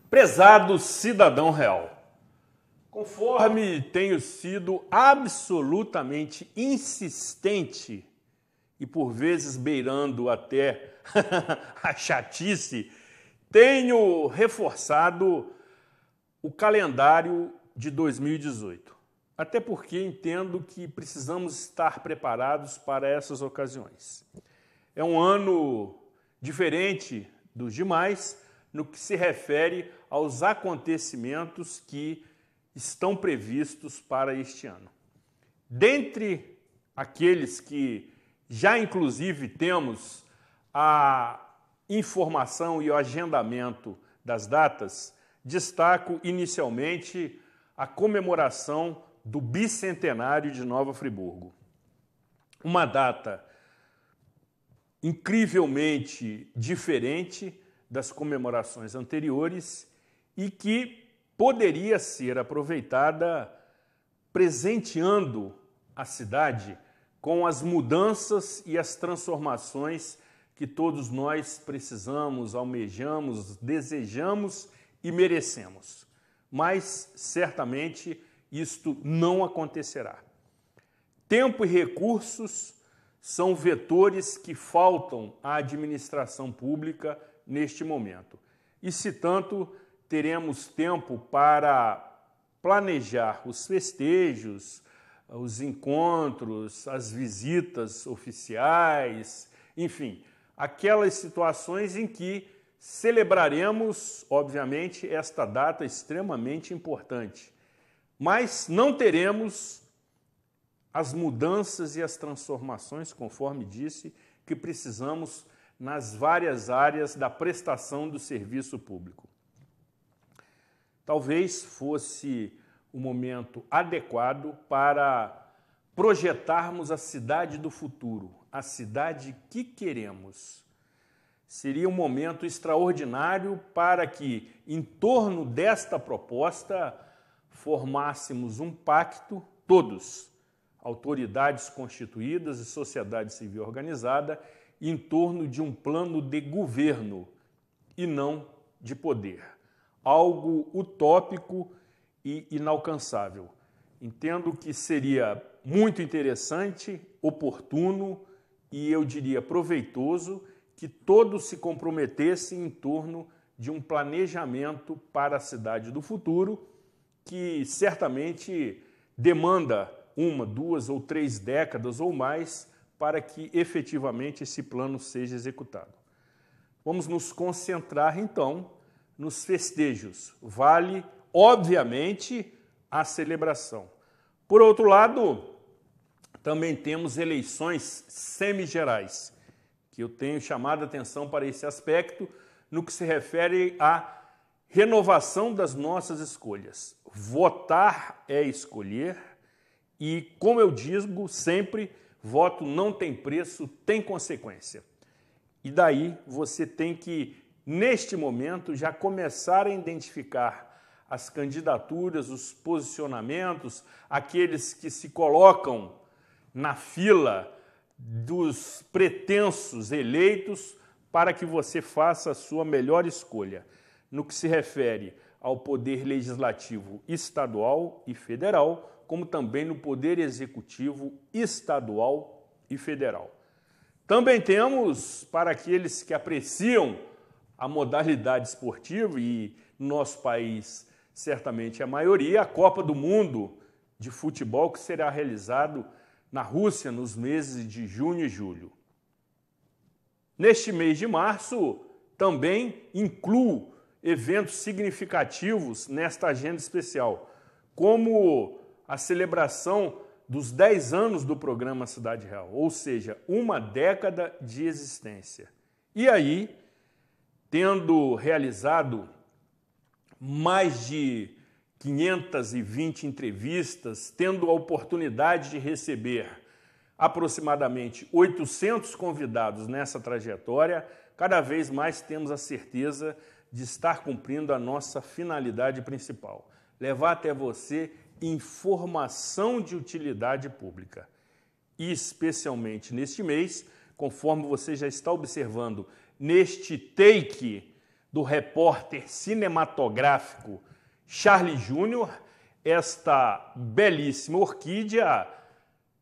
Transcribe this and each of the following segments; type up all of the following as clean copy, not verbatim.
Prezado cidadão real, conforme tenho sido absolutamente insistente e por vezes beirando até a chatice, tenho reforçado o calendário de 2018. Até porque entendo que precisamos estar preparados para essas ocasiões. É um ano diferente dos demais no que se refere aos acontecimentos que estão previstos para este ano. Dentre aqueles que já inclusive temos a informação e o agendamento das datas, destaco inicialmente a comemoração do bicentenário de Nova Friburgo. Uma data incrivelmente diferente das comemorações anteriores e que poderia ser aproveitada presenteando a cidade com as mudanças e as transformações que todos nós precisamos, almejamos, desejamos e merecemos. Mas, certamente, isto não acontecerá. Tempo e recursos são vetores que faltam à administração pública neste momento. E, se tanto, teremos tempo para planejar os festejos, os encontros, as visitas oficiais, enfim, aquelas situações em que celebraremos, obviamente, esta data extremamente importante. Mas não teremos as mudanças e as transformações, conforme disse, que precisamos nas várias áreas da prestação do serviço público. Talvez fosse o momento adequado para projetarmos a cidade do futuro, a cidade que queremos. Seria um momento extraordinário para que, em torno desta proposta, formássemos um pacto, todos, autoridades constituídas e sociedade civil organizada, em torno de um plano de governo e não de poder. Algo utópico e inalcançável. Entendo que seria muito interessante, oportuno e, eu diria, proveitoso que todos se comprometessem em torno de um planejamento para a cidade do futuro que certamente demanda 1, 2 ou 3 décadas ou mais para que efetivamente esse plano seja executado. Vamos nos concentrar, então, nos festejos. Vale, obviamente, a celebração. Por outro lado, também temos eleições semigerais, que eu tenho chamado a atenção para esse aspecto no que se refere à renovação das nossas escolhas. Votar é escolher e, como eu digo sempre, voto não tem preço, tem consequência. E daí você tem que, neste momento, já começar a identificar as candidaturas, os posicionamentos, aqueles que se colocam na fila dos pretensos eleitos para que você faça a sua melhor escolha. No que se refere ao poder legislativo estadual e federal, como também no poder executivo estadual e federal. Também temos, para aqueles que apreciam a modalidade esportiva, e no nosso país certamente a maioria, a Copa do Mundo de futebol, que será realizado na Rússia nos meses de junho e julho. Neste mês de março, também incluo eventos significativos nesta agenda especial, como a celebração dos 10 anos do programa Cidade Real, ou seja, uma década de existência. E aí, tendo realizado mais de 520 entrevistas, tendo a oportunidade de receber aproximadamente 800 convidados nessa trajetória, cada vez mais temos a certeza de estar cumprindo a nossa finalidade principal, levar até você informação de utilidade pública. E especialmente neste mês, conforme você já está observando neste take do repórter cinematográfico Charlie Júnior, esta belíssima orquídea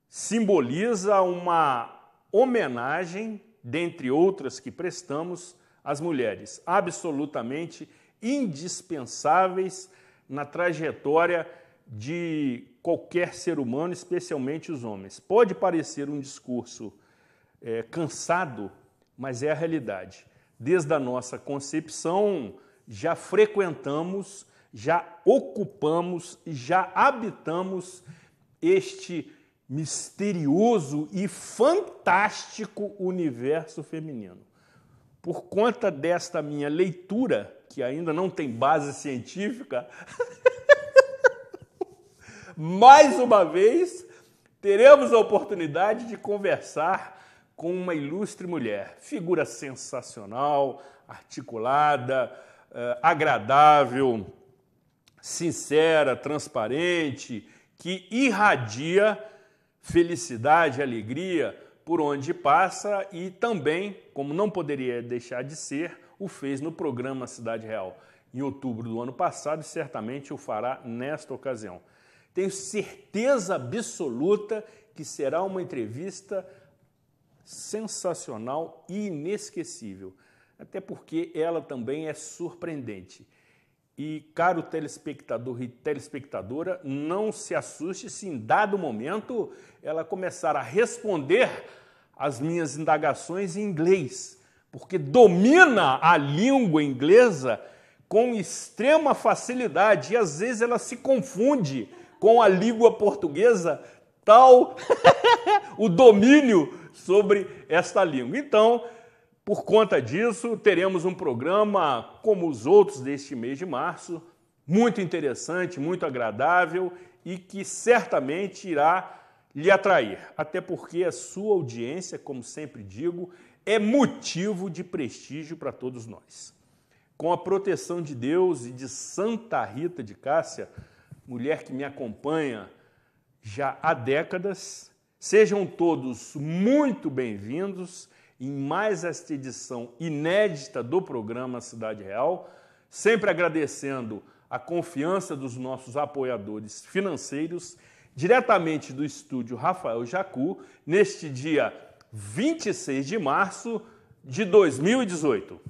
simboliza uma homenagem, dentre outras que prestamos, às mulheres absolutamente indispensáveis na trajetória de qualquer ser humano, especialmente os homens. Pode parecer um discurso cansado, mas é a realidade. Desde a nossa concepção, já frequentamos, já ocupamos e já habitamos este misterioso e fantástico universo feminino. Por conta desta minha leitura, que ainda não tem base científica, mais uma vez teremos a oportunidade de conversar com uma ilustre mulher, figura sensacional, articulada, agradável, sincera, transparente, que irradia felicidade, alegria por onde passa e também, como não poderia deixar de ser, o fez no programa Cidade Real em outubro do ano passado e certamente o fará nesta ocasião. Tenho certeza absoluta que será uma entrevista sensacional e inesquecível, até porque ela também é surpreendente. E, caro telespectador e telespectadora, não se assuste se em dado momento ela começar a responder às minhas indagações em inglês, porque domina a língua inglesa com extrema facilidade e às vezes ela se confunde com a língua portuguesa, tal o domínio sobre esta língua. Então, por conta disso, teremos um programa, como os outros deste mês de março, muito interessante, muito agradável e que certamente irá lhe atrair. Até porque a sua audiência, como sempre digo, é motivo de prestígio para todos nós. Com a proteção de Deus e de Santa Rita de Cássia, mulher que me acompanha já há décadas, sejam todos muito bem-vindos em mais esta edição inédita do programa Cidade Real, sempre agradecendo a confiança dos nossos apoiadores financeiros, diretamente do estúdio Rafael Jacu, neste dia 26 de março de 2018.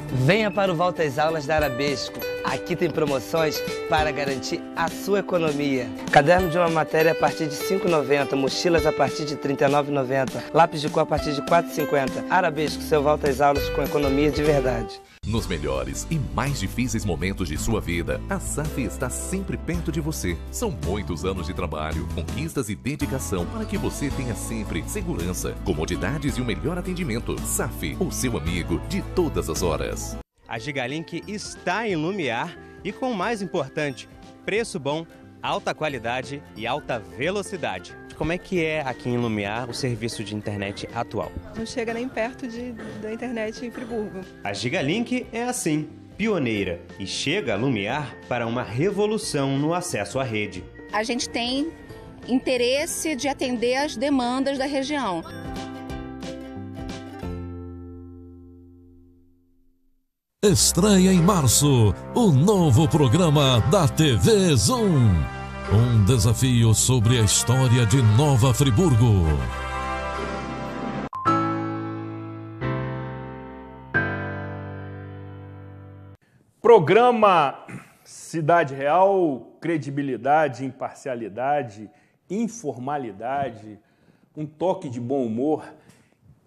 Venha para o Volta às Aulas da Arabesco. Aqui tem promoções para garantir a sua economia. Caderno de uma matéria a partir de R$ 5,90, mochilas a partir de R$ 39,90, lápis de cor a partir de R$ 4,50. Arabesco, seu Volta às Aulas com economia de verdade. Nos melhores e mais difíceis momentos de sua vida, a SAF está sempre perto de você. São muitos anos de trabalho, conquistas e dedicação para que você tenha sempre segurança, comodidades e o melhor atendimento. SAF, o seu amigo de todas as horas. A Gigalink está em Lumiar e, com o mais importante, preço bom, alta qualidade e alta velocidade. Como é que é aqui em Lumiar o serviço de internet atual? Não chega nem perto da internet em Friburgo. A Gigalink é assim, pioneira e chega a Lumiar para uma revolução no acesso à rede. A gente tem interesse de atender as demandas da região. Estreia em março o novo programa da TV Zoom. Um desafio sobre a história de Nova Friburgo. Programa Cidade Real, credibilidade, imparcialidade, informalidade, um toque de bom humor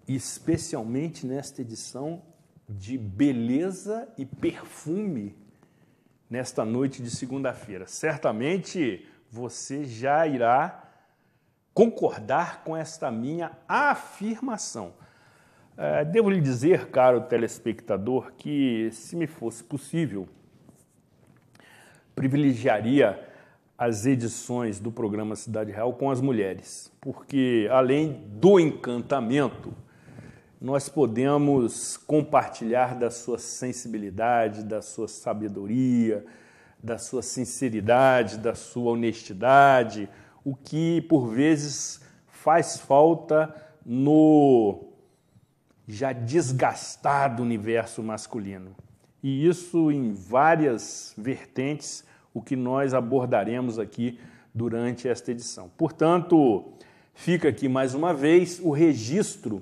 especialmente nesta edição de beleza e perfume nesta noite de segunda-feira. Certamente você já irá concordar com esta minha afirmação. Devo lhe dizer, caro telespectador, que se me fosse possível, privilegiaria as edições do programa Cidade Real com as mulheres, porque além do encantamento, nós podemos compartilhar da sua sensibilidade, da sua sabedoria, da sua sinceridade, da sua honestidade, o que por vezes faz falta no já desgastado universo masculino. E isso em várias vertentes, o que nós abordaremos aqui durante esta edição. Portanto, fica aqui mais uma vez o registro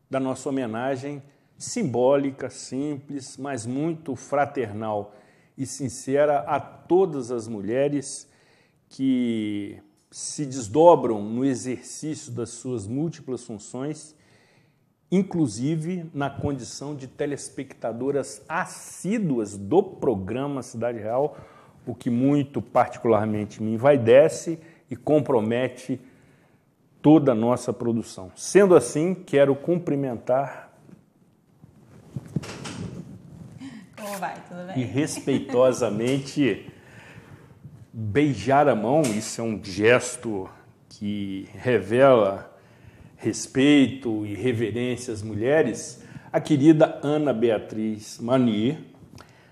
da nossa homenagem simbólica, simples, mas muito fraternal e sincera a todas as mulheres que se desdobram no exercício das suas múltiplas funções, inclusive na condição de telespectadoras assíduas do programa Cidade Real, o que muito particularmente me envaidece e compromete toda a nossa produção. Sendo assim, quero cumprimentar Como vai? Tudo bem? e respeitosamente beijar a mão. Isso é um gesto que revela respeito e reverência às mulheres, a querida Ana Beatriz Manier,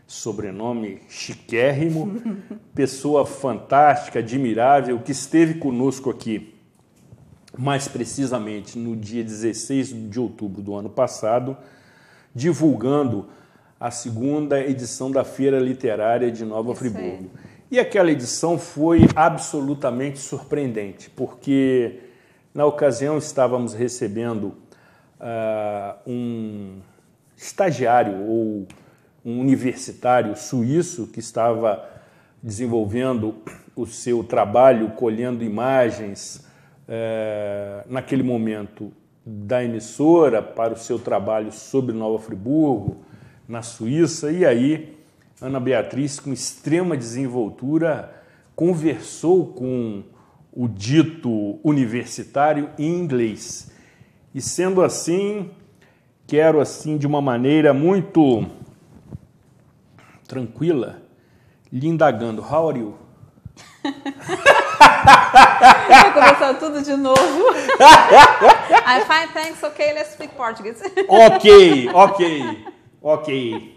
sobrenome chiquérrimo, pessoa fantástica, admirável, que esteve conosco aqui, mais precisamente no dia 16 de outubro do ano passado, divulgando a segunda edição da Feira Literária de Nova Friburgo. E aquela edição foi absolutamente surpreendente, porque na ocasião estávamos recebendo um estagiário ou um universitário suíço que estava desenvolvendo o seu trabalho, colhendo imagens naquele momento da emissora para o seu trabalho sobre Nova Friburgo, na Suíça, e aí Ana Beatriz, com extrema desenvoltura, conversou com o dito universitário em inglês. E sendo assim, quero assim de uma maneira muito tranquila, lhe indagando, how are you? Vai começar tudo de novo. I'm fine, thanks. Okay, let's speak Portuguese. Ok.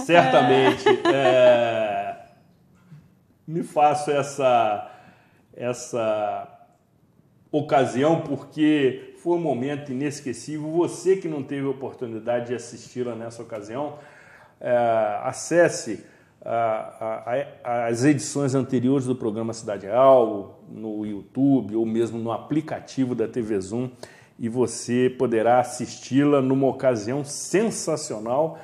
Certamente me faço essa ocasião porque foi um momento inesquecível. Você que não teve a oportunidade de assisti-la nessa ocasião, acesse as edições anteriores do programa Cidade Real no YouTube ou mesmo no aplicativo da TV Zoom e você poderá assisti-la numa ocasião sensacional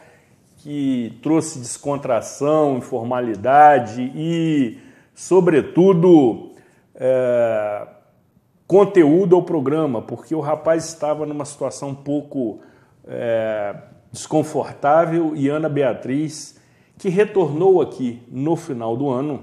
que trouxe descontração, informalidade e, sobretudo, conteúdo ao programa, porque o rapaz estava numa situação um pouco desconfortável e Ana Beatriz, que retornou aqui no final do ano,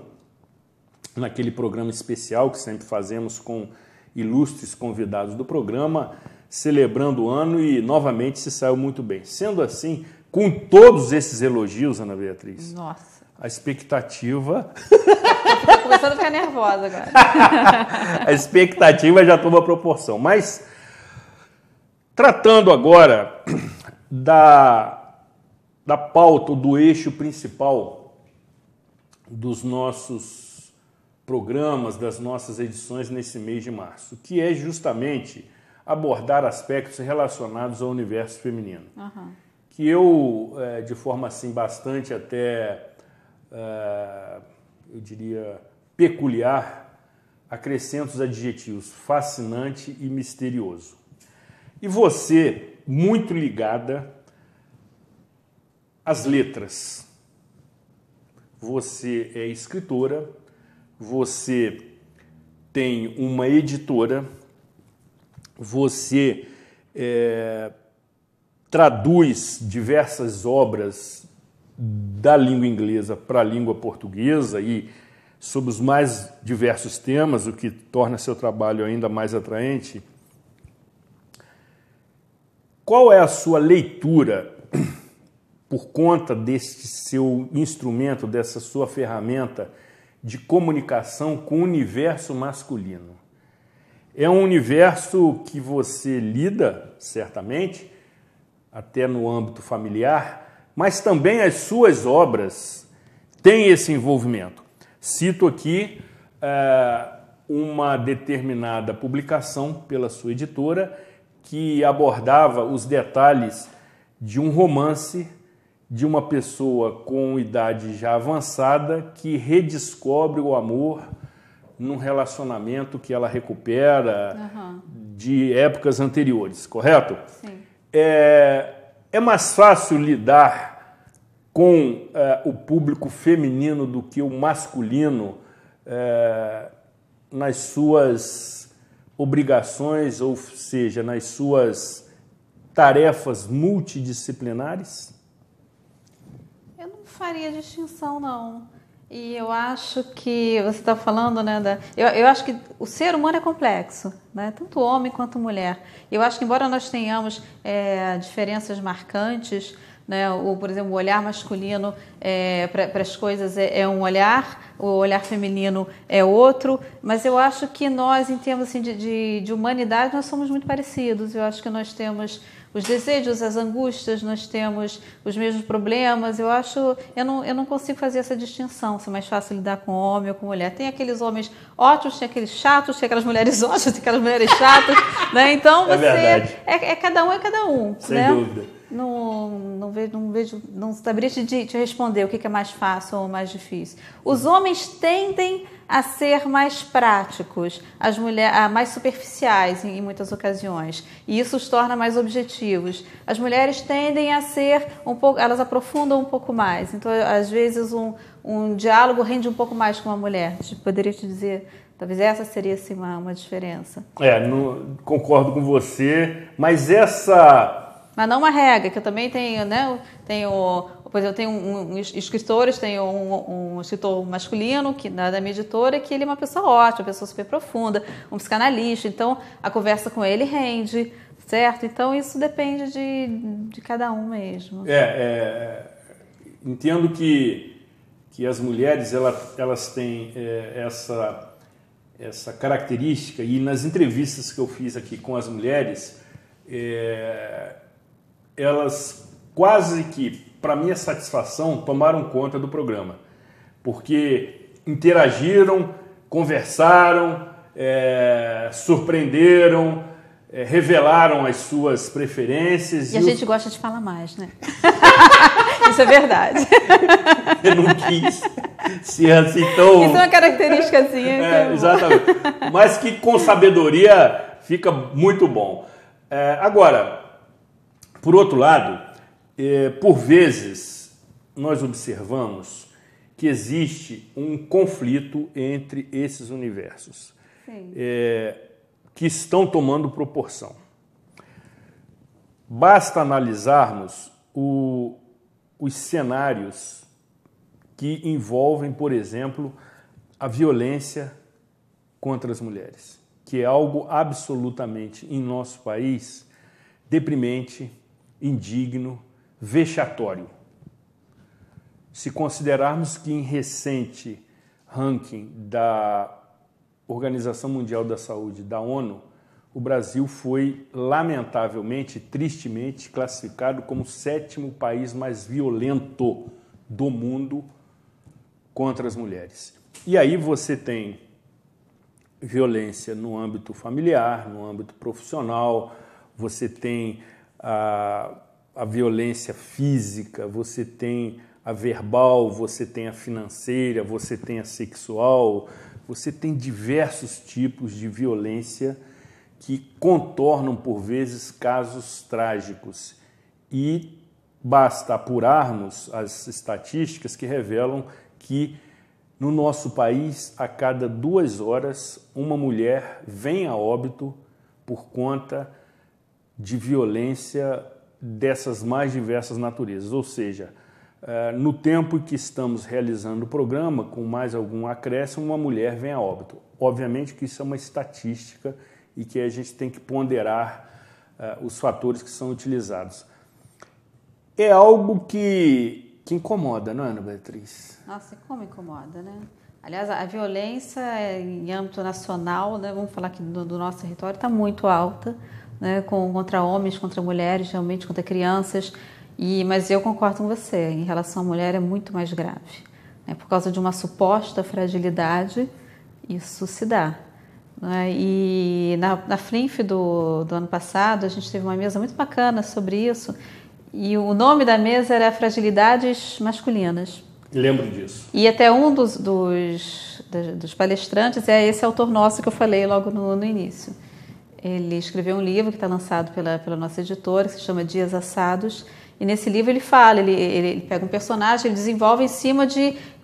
naquele programa especial que sempre fazemos com ilustres convidados do programa, celebrando o ano e novamente se saiu muito bem. Sendo assim, com todos esses elogios, Ana Beatriz, Nossa. a expectativa... Estou começando a ficar nervosa agora. A expectativa já toma proporção. Mas, tratando agora da pauta, do eixo principal dos nossos programas, das nossas edições nesse mês de março, que é justamente abordar aspectos relacionados ao universo feminino. Uhum. Que eu, de forma assim bastante até, eu diria, peculiar, acrescento os adjetivos fascinante e misterioso. E você, muito ligada às letras. Você é escritora, você tem uma editora, você traduz diversas obras da língua inglesa para a língua portuguesa e sobre os mais diversos temas, o que torna seu trabalho ainda mais atraente. Qual é a sua leitura por conta deste seu instrumento, dessa sua ferramenta de comunicação com o universo masculino? É um universo que você lida, certamente, até no âmbito familiar, mas também as suas obras têm esse envolvimento. Cito aqui uma determinada publicação pela sua editora que abordava os detalhes de um romance de uma pessoa com idade já avançada que redescobre o amor num relacionamento que ela recupera de épocas anteriores, correto? Sim. É mais fácil lidar com o público feminino do que o masculino nas suas obrigações, ou seja, nas suas tarefas multidisciplinares? Eu não faria distinção, não. E eu acho que você está falando, né? Eu acho que o ser humano é complexo, né? Tanto homem quanto mulher. Eu acho que, embora nós tenhamos diferenças marcantes, né? Por exemplo, o olhar masculino para as coisas é um olhar, o olhar feminino é outro, mas eu acho que nós, em termos assim, de humanidade, nós somos muito parecidos. Eu acho que nós temos os desejos, as angústias, nós temos os mesmos problemas. Eu não consigo fazer essa distinção, se é mais fácil lidar com homem ou com mulher. Tem aqueles homens ótimos, tem aqueles chatos, tem aquelas mulheres ótimas, tem aquelas mulheres chatas, né? Então cada um é cada um. Sem né? dúvida. Não saberia te responder o que é mais fácil ou mais difícil. Os homens tendem a ser mais práticos, as mulheres mais superficiais em muitas ocasiões, e isso os torna mais objetivos. As mulheres tendem a ser um pouco, elas aprofundam um pouco mais. Então, às vezes um diálogo rende um pouco mais com uma mulher. Poderia te dizer, talvez essa seria assim, uma diferença. Concordo com você, mas não uma regra, que eu também tenho, né? Por exemplo, eu tenho escritores, tenho um escritor masculino da minha editora, que ele é uma pessoa ótima, uma pessoa super profunda, um psicanalista, então a conversa com ele rende, certo? Então isso depende de cada um mesmo. Entendo que as mulheres elas têm essa característica, e nas entrevistas que eu fiz aqui com as mulheres, elas quase que, para minha satisfação, tomaram conta do programa, porque interagiram, conversaram, surpreenderam, revelaram as suas preferências. E a gente gosta de falar mais, né? Isso é verdade. Eu não quis ser assim tão... Isso é uma característica assim. Exatamente. Mas que com sabedoria fica muito bom. Agora, por outro lado, por vezes nós observamos que existe um conflito entre esses universos, que estão tomando proporção. Basta analisarmos os cenários que envolvem, por exemplo, a violência contra as mulheres, que é algo absolutamente, em nosso país, deprimente, indigno, vexatório. Se considerarmos que em recente ranking da Organização Mundial da Saúde, da ONU, o Brasil foi, lamentavelmente, tristemente, classificado como o 7º país mais violento do mundo contra as mulheres. E aí você tem violência no âmbito familiar, no âmbito profissional, você tem a violência física, você tem a verbal, você tem a financeira, você tem a sexual, você tem diversos tipos de violência que contornam, por vezes, casos trágicos. E basta apurarmos as estatísticas que revelam que, no nosso país, a cada 2 horas, uma mulher vem a óbito por conta de violência dessas mais diversas naturezas. Ou seja, no tempo em que estamos realizando o programa, com mais algum acréscimo, uma mulher vem a óbito. Obviamente que isso é uma estatística e que a gente tem que ponderar os fatores que são utilizados. É algo que incomoda, não é, Ana Beatriz? Nossa, como incomoda, né? Aliás, a violência em âmbito nacional, né, vamos falar aqui do nosso território, está muito alta, né, contra homens, contra mulheres, realmente contra crianças. Mas eu concordo com você, em relação à mulher é muito mais grave. Né, por causa de uma suposta fragilidade, isso se dá. Né? E na FLINF do ano passado, a gente teve uma mesa muito bacana sobre isso, e o nome da mesa era Fragilidades Masculinas. Lembro disso. E até um dos palestrantes é esse autor nosso que eu falei logo no início. Ele escreveu um livro que está lançado pela nossa editora, que se chama Dias Assados, e nesse livro ele fala, ele pega um personagem, ele desenvolve em cima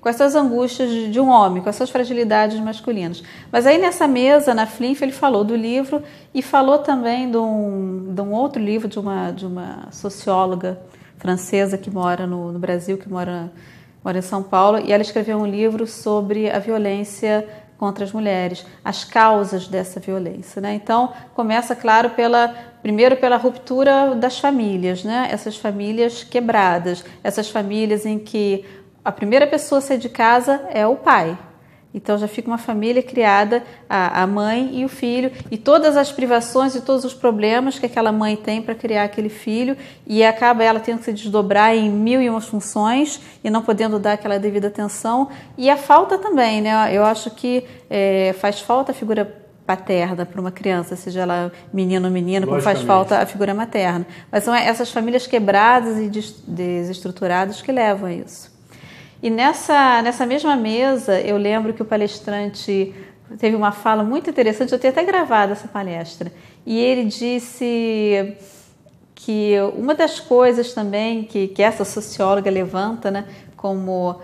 com essas angústias de um homem, com essas fragilidades masculinas. Mas aí nessa mesa, na FLINF, ele falou do livro e falou também de um outro livro de uma socióloga francesa que mora no Brasil, que mora em São Paulo, e ela escreveu um livro sobre a violência contra as mulheres, as causas dessa violência, né? Então, começa, claro, primeiro pela ruptura das famílias, né? Essas famílias quebradas, essas famílias em que a primeira pessoa a sair de casa é o pai. Então, já fica uma família criada, a mãe e o filho, e todas as privações e todos os problemas que aquela mãe tem para criar aquele filho, e acaba ela tendo que se desdobrar em 1001 funções e não podendo dar aquela devida atenção. E a falta também, né? Eu acho que faz falta a figura paterna para uma criança, seja ela menino ou menina, como faz falta a figura materna. Mas são essas famílias quebradas e desestruturadas que levam a isso. E nessa mesma mesa, eu lembro que o palestrante teve uma fala muito interessante, eu tenho até gravado essa palestra, e ele disse que uma das coisas também que essa socióloga levanta, né, como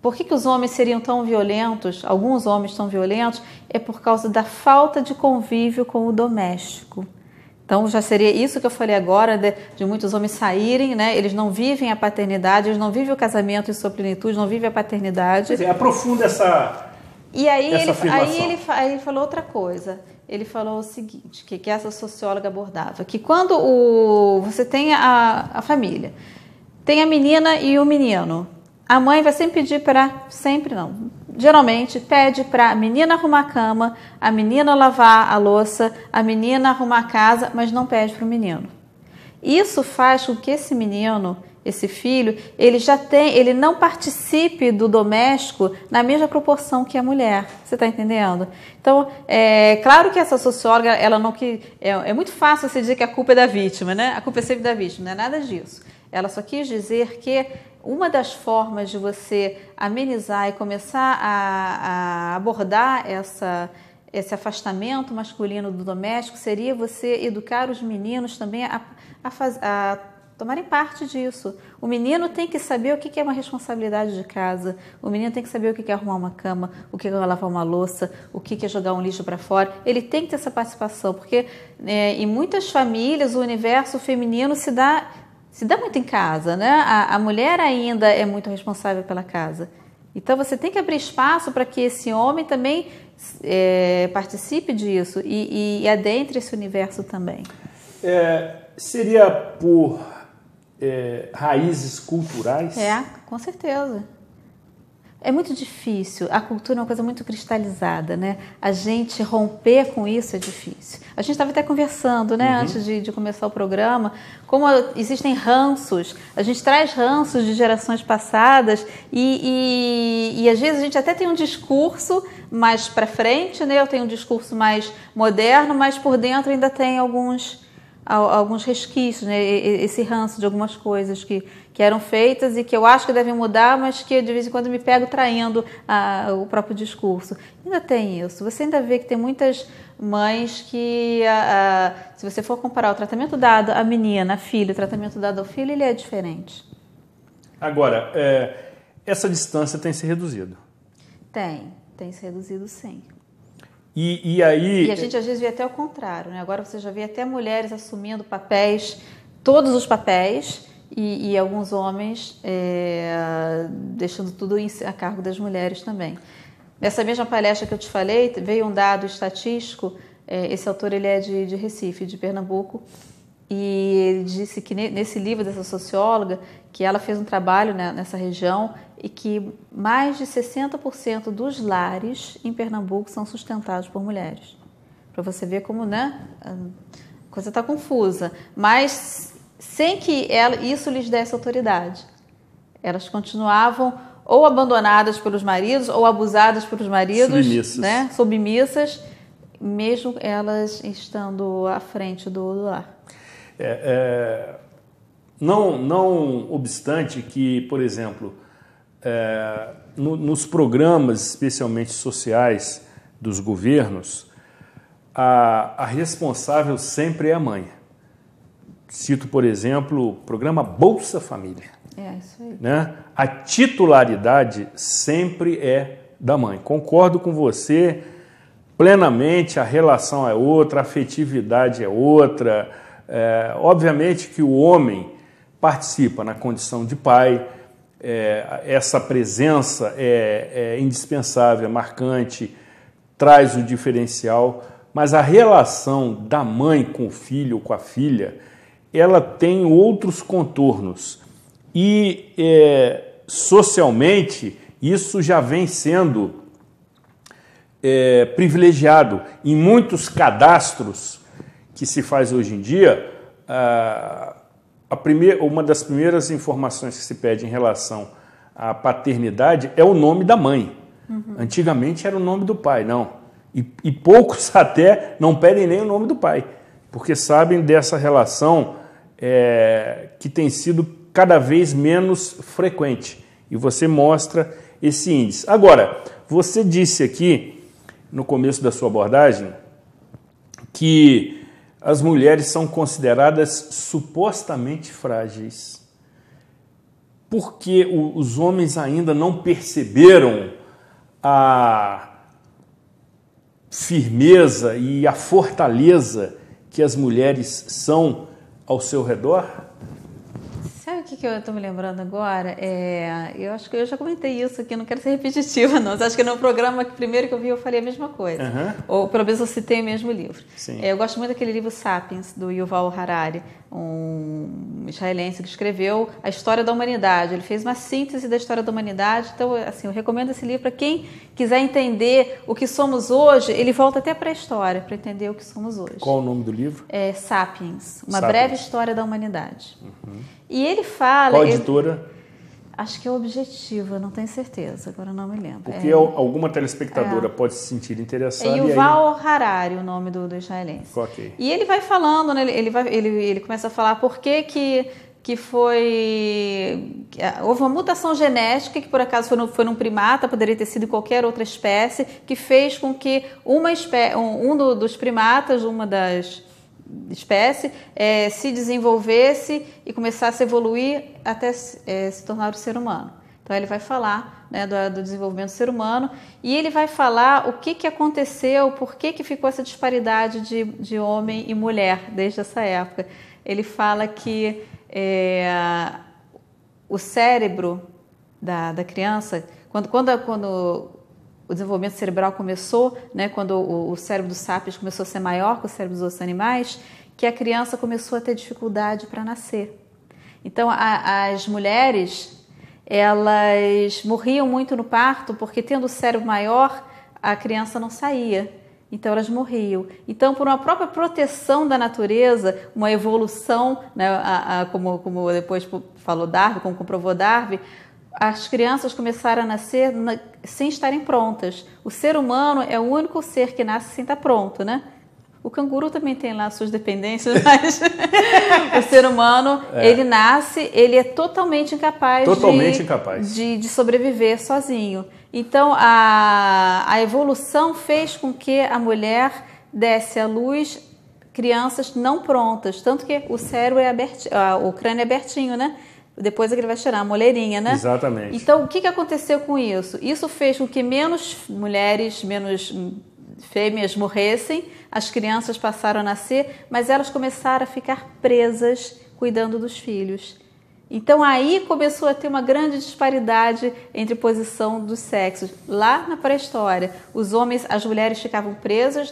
por que os homens seriam tão violentos, alguns homens tão violentos, é por causa da falta de convívio com o doméstico. Então, já seria isso que eu falei agora, de muitos homens saírem, né? Eles não vivem a paternidade, eles não vivem o casamento em sua plenitude, não vivem a paternidade. Quer dizer, aprofunda essa E aí afirmação. Ele falou outra coisa. Ele falou o seguinte, que essa socióloga abordava, que quando você tem a família, tem a menina e o menino, a mãe vai sempre pedir geralmente pede para a menina arrumar a cama, a menina lavar a louça, a menina arrumar a casa, mas não pede para o menino. Isso faz com que esse menino, esse filho, ele não participe do doméstico na mesma proporção que a mulher. Você está entendendo? Então, claro que essa socióloga, ela não é muito fácil você dizer que a culpa é da vítima, né? A culpa é sempre da vítima, não é nada disso. Ela só quis dizer que uma das formas de você amenizar e começar a abordar esse afastamento masculino do doméstico seria você educar os meninos também a tomarem parte disso. O menino tem que saber o que é uma responsabilidade de casa, o menino tem que saber o que é arrumar uma cama, o que é lavar uma louça, o que é jogar um lixo para fora. Ele tem que ter essa participação, porque em muitas famílias o universo feminino se dá muito em casa, né? A mulher ainda é muito responsável pela casa. Então, você tem que abrir espaço para que esse homem também participe disso e adentre esse universo também. Seria por raízes culturais? Com certeza. É muito difícil, a cultura é uma coisa muito cristalizada, né? A gente romper com isso é difícil. A gente estava até conversando, né, antes de começar o programa, como existem ranços, a gente traz ranços de gerações passadas e às vezes a gente até tem um discurso mais para frente, né? Eu tenho um discurso mais moderno, mas por dentro ainda tem alguns resquícios, né? Esse ranço de algumas coisas que eram feitas e que eu acho que devem mudar, mas que de vez em quando me pego traindo o próprio discurso. Ainda tem isso. Você ainda vê que tem muitas mães que, se você for comparar o tratamento dado à menina, à filha, o tratamento dado ao filho, ele é diferente. Agora, essa distância tem se reduzido? Tem se reduzido sim. E aí... E a gente às vezes vê até o contrário, né? Agora você já vê até mulheres assumindo papéis, todos os papéis, e alguns homens deixando tudo a cargo das mulheres também. Nessa mesma palestra que eu te falei, veio um dado estatístico, esse autor ele é de Recife, de Pernambuco, e ele disse que nesse livro dessa socióloga, que ela fez um trabalho, né, nessa região, e que mais de 60% dos lares em Pernambuco são sustentados por mulheres. Para você ver como, né, a coisa está confusa. Mas sem que isso lhes desse autoridade. Elas continuavam ou abandonadas pelos maridos ou abusadas pelos maridos, submissas, né, submissas, mesmo elas estando à frente do lar. Não obstante que, por exemplo, nos programas, especialmente sociais dos governos, a responsável sempre é a mãe. Cito, por exemplo, o programa Bolsa Família. Isso aí. Né? A titularidade sempre é da mãe. Concordo com você plenamente, a relação é outra, a afetividade é outra. Obviamente que o homem participa na condição de pai, essa presença é indispensável, é marcante, traz o diferencial, mas a relação da mãe com o filho ou com a filha, ela tem outros contornos e socialmente isso já vem sendo privilegiado. Em muitos cadastros que se faz hoje em dia, uma das primeiras informações que se pede em relação à paternidade é o nome da mãe. Uhum. Antigamente era o nome do pai, não. E poucos até não pedem nem o nome do pai, porque sabem dessa relação que tem sido cada vez menos frequente. E você mostra esse índice. Agora, você disse aqui, no começo da sua abordagem, que as mulheres são consideradas supostamente frágeis, porque os homens ainda não perceberam a firmeza e a fortaleza que as mulheres são ao seu redor? Sabe o que eu estou me lembrando agora? Eu acho que eu já comentei isso aqui, não quero ser repetitiva, não. Acho que no programa primeiro que eu vi eu falei a mesma coisa. Uhum. Ou pelo menos eu citei o mesmo livro. Eu gosto muito daquele livro Sapiens, do Yuval Harari, um israelense que escreveu a história da humanidade. Ele fez uma síntese da história da humanidade. Então, assim, eu recomendo esse livro para quem quiser entender o que somos hoje. Ele volta até para a história, para entender o que somos hoje. Qual o nome do livro? Sapiens, uma breve história da humanidade. Uhum. E ele fala... Qual editora? Acho que é Objetiva, não tenho certeza, agora não me lembro. Porque alguma telespectadora pode se sentir interessada. É Yuval Harari, o nome do israelense. Okay. E ele vai falando, né, ele começa a falar por que houve uma mutação genética que por acaso foi num primata, poderia ter sido em qualquer outra espécie, que fez com que dos primatas, uma das espécie, se desenvolvesse e começasse a evoluir até se tornar o ser humano. Então ele vai falar, né, do desenvolvimento do ser humano e ele vai falar o que aconteceu, por que ficou essa disparidade de homem e mulher desde essa época. Ele fala que o cérebro da criança, quando o desenvolvimento cerebral começou, né, quando o cérebro dos sapiens começou a ser maior que o cérebro dos outros animais, que a criança começou a ter dificuldade para nascer. Então, as mulheres, elas morriam muito no parto, porque tendo o cérebro maior, a criança não saía. Então, elas morriam. Então, por uma própria proteção da natureza, uma evolução, né, como depois falou Darwin, como comprovou Darwin, as crianças começaram a nascer sem estarem prontas. O ser humano é o único ser que nasce sem estar pronto, né? O canguru também tem lá suas dependências, mas o ser humano, ele nasce, ele é totalmente incapaz de sobreviver sozinho. Então, a evolução fez com que a mulher desse à luz crianças não prontas, tanto que o cérebro o crânio é abertinho, né? Depois é que ele vai cheirar a moleirinha, né? Exatamente. Então, o que aconteceu com isso? Isso fez com que menos mulheres, menos fêmeas morressem, as crianças passaram a nascer, mas elas começaram a ficar presas cuidando dos filhos. Então aí começou a ter uma grande disparidade entre posição dos sexos. Lá na pré-história, os homens, as mulheres ficavam presas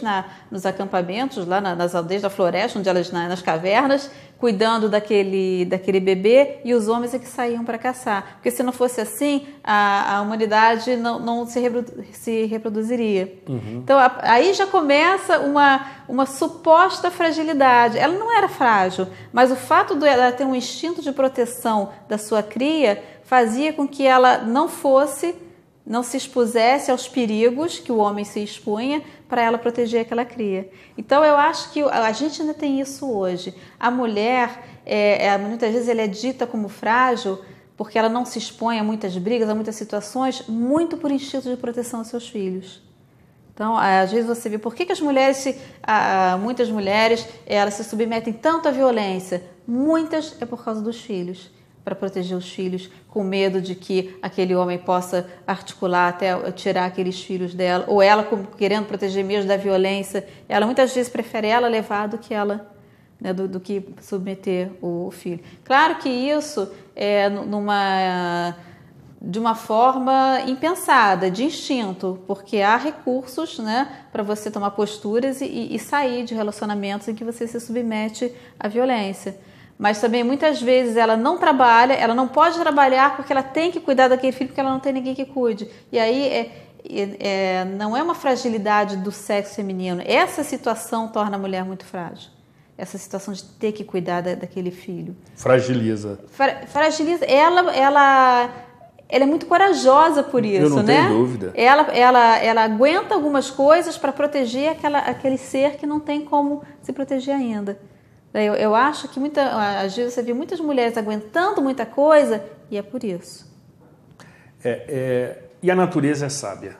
nos acampamentos, lá nas aldeias da floresta, onde elas nas cavernas, cuidando daquele bebê, e os homens é que saíam para caçar. Porque se não fosse assim, a humanidade não se reproduziria. Então aí já começa uma suposta fragilidade. Ela não era frágil, mas o fato dela ter um instinto de proteção da sua cria fazia com que ela não se expusesse aos perigos que o homem se expunha para ela proteger aquela cria. Então eu acho que a gente ainda tem isso hoje. A mulher, muitas vezes ela é dita como frágil porque ela não se expõe a muitas brigas, a muitas situações, muito por instinto de proteção aos seus filhos. Então, às vezes você vê por que as mulheres, muitas mulheres, elas se submetem tanto à violência. Muitas é por causa dos filhos, para proteger os filhos, com medo de que aquele homem possa articular até tirar aqueles filhos dela, ou ela querendo proteger mesmo da violência. Ela muitas vezes prefere ela levar do que ela, né, do que submeter o filho. Claro que isso é de uma forma impensada, de instinto, porque há recursos, né, para você tomar posturas e sair de relacionamentos em que você se submete à violência. Mas também muitas vezes ela não trabalha, ela não pode trabalhar porque ela tem que cuidar daquele filho porque ela não tem ninguém que cuide. E aí não é uma fragilidade do sexo feminino. Essa situação torna a mulher muito frágil. Essa situação de ter que cuidar daquele filho. Fragiliza. Fragiliza. Ela é muito corajosa por isso, eu não né? tenho dúvida. Ela aguenta algumas coisas para proteger aquele ser que não tem como se proteger ainda. Eu acho que às vezes você vê muitas mulheres aguentando muita coisa e é por isso. E a natureza é sábia,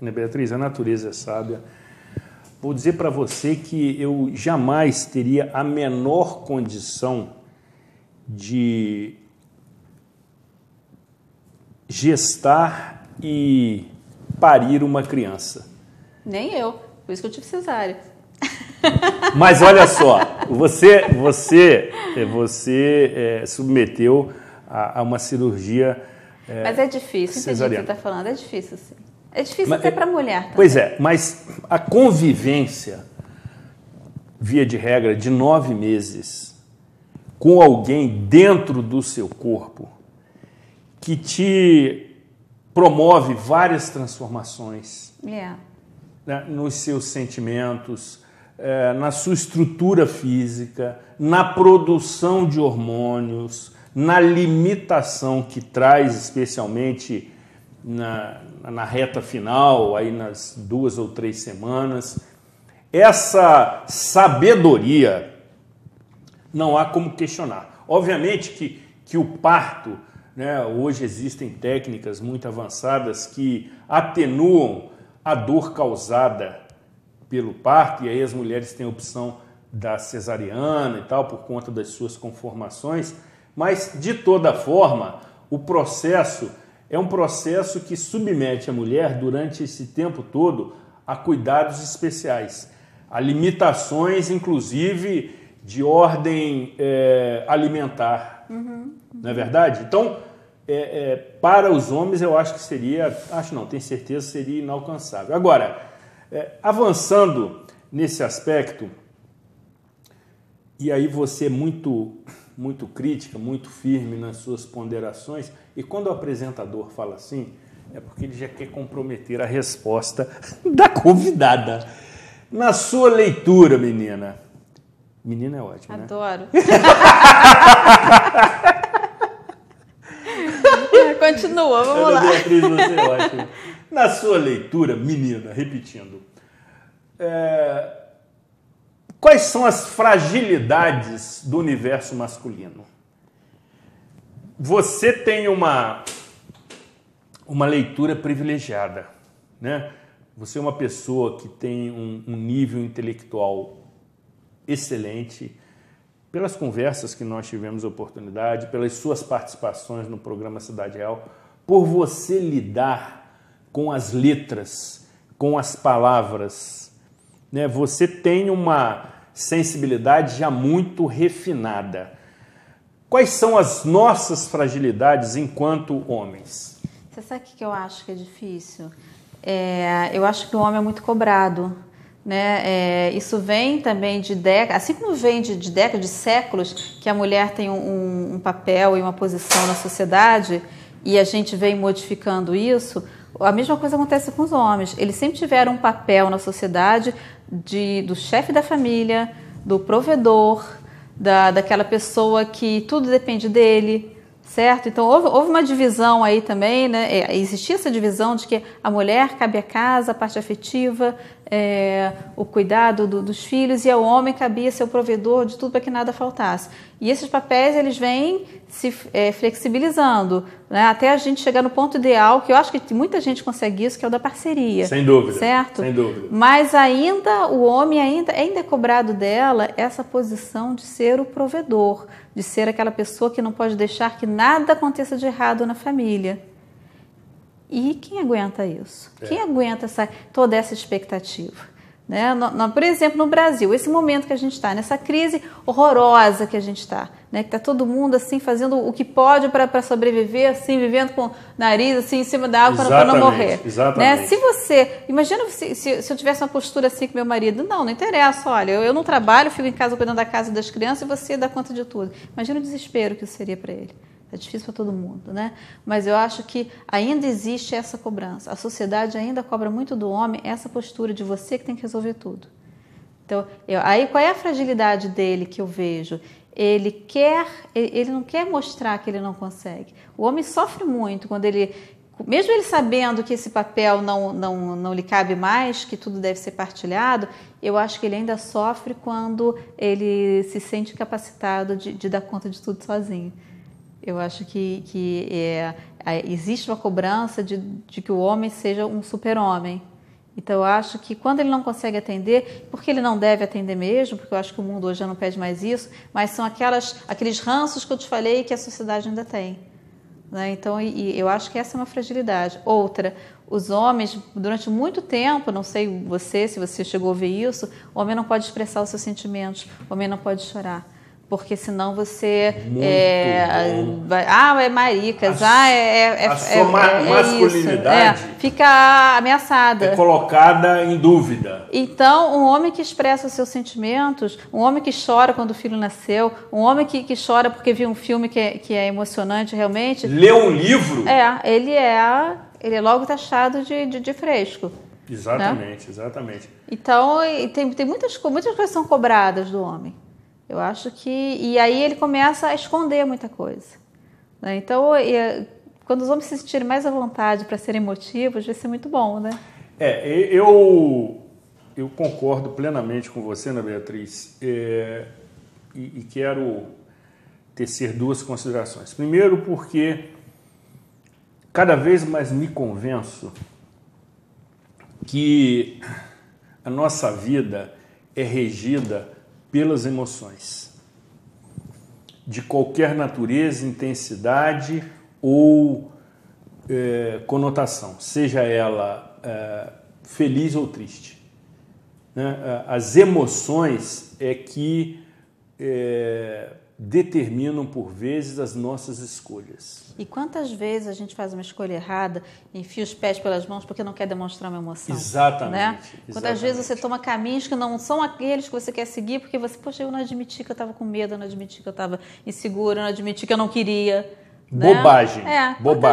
né, Beatriz? A natureza é sábia. Vou dizer para você que eu jamais teria a menor condição de gestar e parir uma criança. Nem eu, por isso que eu tive cesárea. Mas olha só, você submeteu a uma cirurgia mas é difícil, entendi o que você está falando, é difícil sim. É difícil até para a mulher também. Pois é, mas a convivência, via de regra, de 9 meses com alguém dentro do seu corpo que te promove várias transformações né, nos seus sentimentos, na sua estrutura física, na produção de hormônios, na limitação que traz, especialmente na reta final, aí nas 2 ou 3 semanas. Essa sabedoria não há como questionar. Obviamente que o parto, né, hoje existem técnicas muito avançadas que atenuam a dor causada pelo parto, e aí as mulheres têm a opção da cesariana e tal, por conta das suas conformações, mas de toda forma, o processo é um processo que submete a mulher durante esse tempo todo a cuidados especiais, a limitações, inclusive, de ordem alimentar, não é verdade? Então, para os homens, eu acho que seria, tenho certeza, seria inalcançável. Agora, avançando nesse aspecto, e aí você é muito crítica, muito firme nas suas ponderações, e quando o apresentador fala assim, é porque ele já quer comprometer a resposta da convidada. Na sua leitura, menina é ótimo, né? Adoro. Continua, vamos lá. Beatriz, você é ótima. Na sua leitura, menina, repetindo, quais são as fragilidades do universo masculino? Você tem uma leitura privilegiada, né? Você é uma pessoa que tem um nível intelectual excelente, pelas conversas que nós tivemos oportunidade, pelas suas participações no programa Cidade Real, por você lidar com as letras, com as palavras, né? Você tem uma sensibilidade já muito refinada. Quais são as nossas fragilidades enquanto homens? Você sabe o que eu acho que é difícil? Eu acho que o homem é muito cobrado, né? Isso vem também de décadas, assim como vem de décadas, de séculos, que a mulher tem um papel e uma posição na sociedade, e a gente vem modificando isso. A mesma coisa acontece com os homens. Eles sempre tiveram um papel na sociedade do chefe da família, do provedor, daquela pessoa que tudo depende dele, certo? Então houve uma divisão aí também, né? Existia essa divisão de que a mulher cabe à casa, a parte afetiva, o cuidado dos filhos, e ao homem cabia ser o provedor de tudo para que nada faltasse. E esses papéis, eles vêm se flexibilizando, né? Até a gente chegar no ponto ideal, que eu acho que muita gente consegue isso, que é o da parceria. Sem dúvida. Certo? Sem dúvida. Mas ainda o homem ainda é cobrado dela essa posição de ser o provedor, de ser aquela pessoa que não pode deixar que nada aconteça de errado na família. E quem aguenta isso? Quem aguenta toda essa expectativa? Né? Por exemplo, no Brasil, esse momento que a gente está, nessa crise horrorosa que a gente está, né? Que está todo mundo assim, fazendo o que pode para sobreviver, assim, vivendo com o nariz assim, em cima da água para não morrer. Exatamente. Né? Se você... Imagina se eu tivesse uma postura assim com meu marido. Não interessa, olha, eu não trabalho, fico em casa cuidando da casa e das crianças e você dá conta de tudo. Imagina o desespero que isso seria para ele. É difícil para todo mundo, né? Mas eu acho que ainda existe essa cobrança. A sociedade ainda cobra muito do homem essa postura de você que tem que resolver tudo. Então, aí qual é a fragilidade dele que eu vejo? Ele não quer mostrar que ele não consegue. O homem sofre muito quando mesmo ele sabendo que esse papel não lhe cabe mais, que tudo deve ser partilhado, eu acho que ele ainda sofre quando ele se sente capacitado de dar conta de tudo sozinho. Eu acho que existe uma cobrança de que o homem seja um super-homem. Então, eu acho que quando ele não consegue atender, porque ele não deve atender mesmo, porque eu acho que o mundo hoje já não pede mais isso, mas são aqueles ranços que eu te falei que a sociedade ainda tem. Né? Então, eu acho que essa é uma fragilidade. Outra, os homens, durante muito tempo, não sei se você chegou a ouvir isso, o homem não pode expressar os seus sentimentos, o homem não pode chorar. Porque senão você é maricas, a sua masculinidade fica ameaçada. É colocada em dúvida. Então, um homem que expressa os seus sentimentos, um homem que chora quando o filho nasceu, um homem que chora porque viu um filme que é emocionante realmente. Leu um livro? Ele é logo taxado de fresco. Exatamente, né? Exatamente. Então, tem muitas coisas que são cobradas do homem. Eu acho que... E aí ele começa a esconder muita coisa. Né? Então, quando os homens se sentirem mais à vontade para serem emotivos, vai ser muito bom, né? Eu concordo plenamente com você, Ana Beatriz, e quero tecer duas considerações. Primeiro, porque cada vez mais me convenço que a nossa vida é regida pelas emoções, de qualquer natureza, intensidade ou conotação, seja ela feliz ou triste. Né? As emoções é que determinam, por vezes, as nossas escolhas. E quantas vezes a gente faz uma escolha errada, enfia os pés pelas mãos porque não quer demonstrar uma emoção? Exatamente. Né? Quantas vezes você toma caminhos que não são aqueles que você quer seguir porque você, poxa, eu não admiti que eu estava com medo, eu não admiti que eu estava insegura, eu não admiti que eu não queria. Né? Bobagem.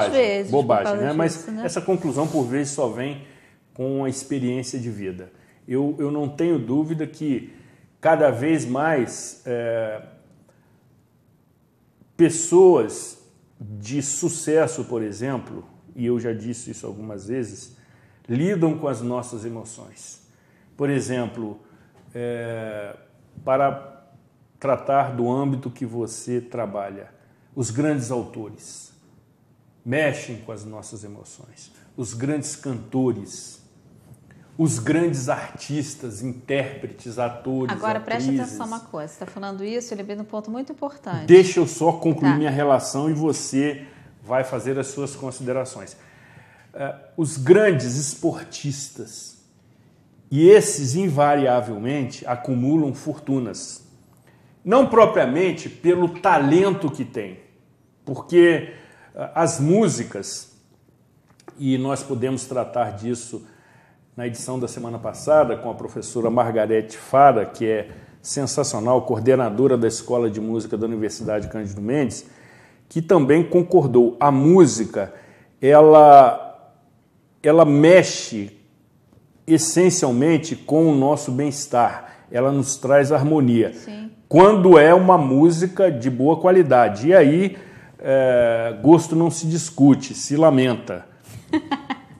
Vezes bobagem, né? Disso, mas né? essa conclusão, por vezes, só vem com a experiência de vida. Eu não tenho dúvida que cada vez mais pessoas de sucesso, por exemplo, e eu já disse isso algumas vezes, lidam com as nossas emoções. Por exemplo, para tratar do âmbito que você trabalha, os grandes autores mexem com as nossas emoções, os grandes cantores, os grandes artistas, intérpretes, atores, Agora, atrizes. preste atenção uma coisa, você está falando isso, eu lembrei de um ponto muito importante. Deixa eu só concluir minha relação e você vai fazer as suas considerações. Os grandes esportistas, E esses, invariavelmente, acumulam fortunas. Não propriamente pelo talento que tem, porque as músicas, e nós podemos tratar disso na edição da semana passada com a professora Margarete Fara, que é sensacional, coordenadora da Escola de Música da Universidade Cândido Mendes, que também concordou. A música, ela mexe essencialmente com o nosso bem-estar, ela nos traz harmonia. Sim. Quando é uma música de boa qualidade. E aí, gosto não se discute, se lamenta.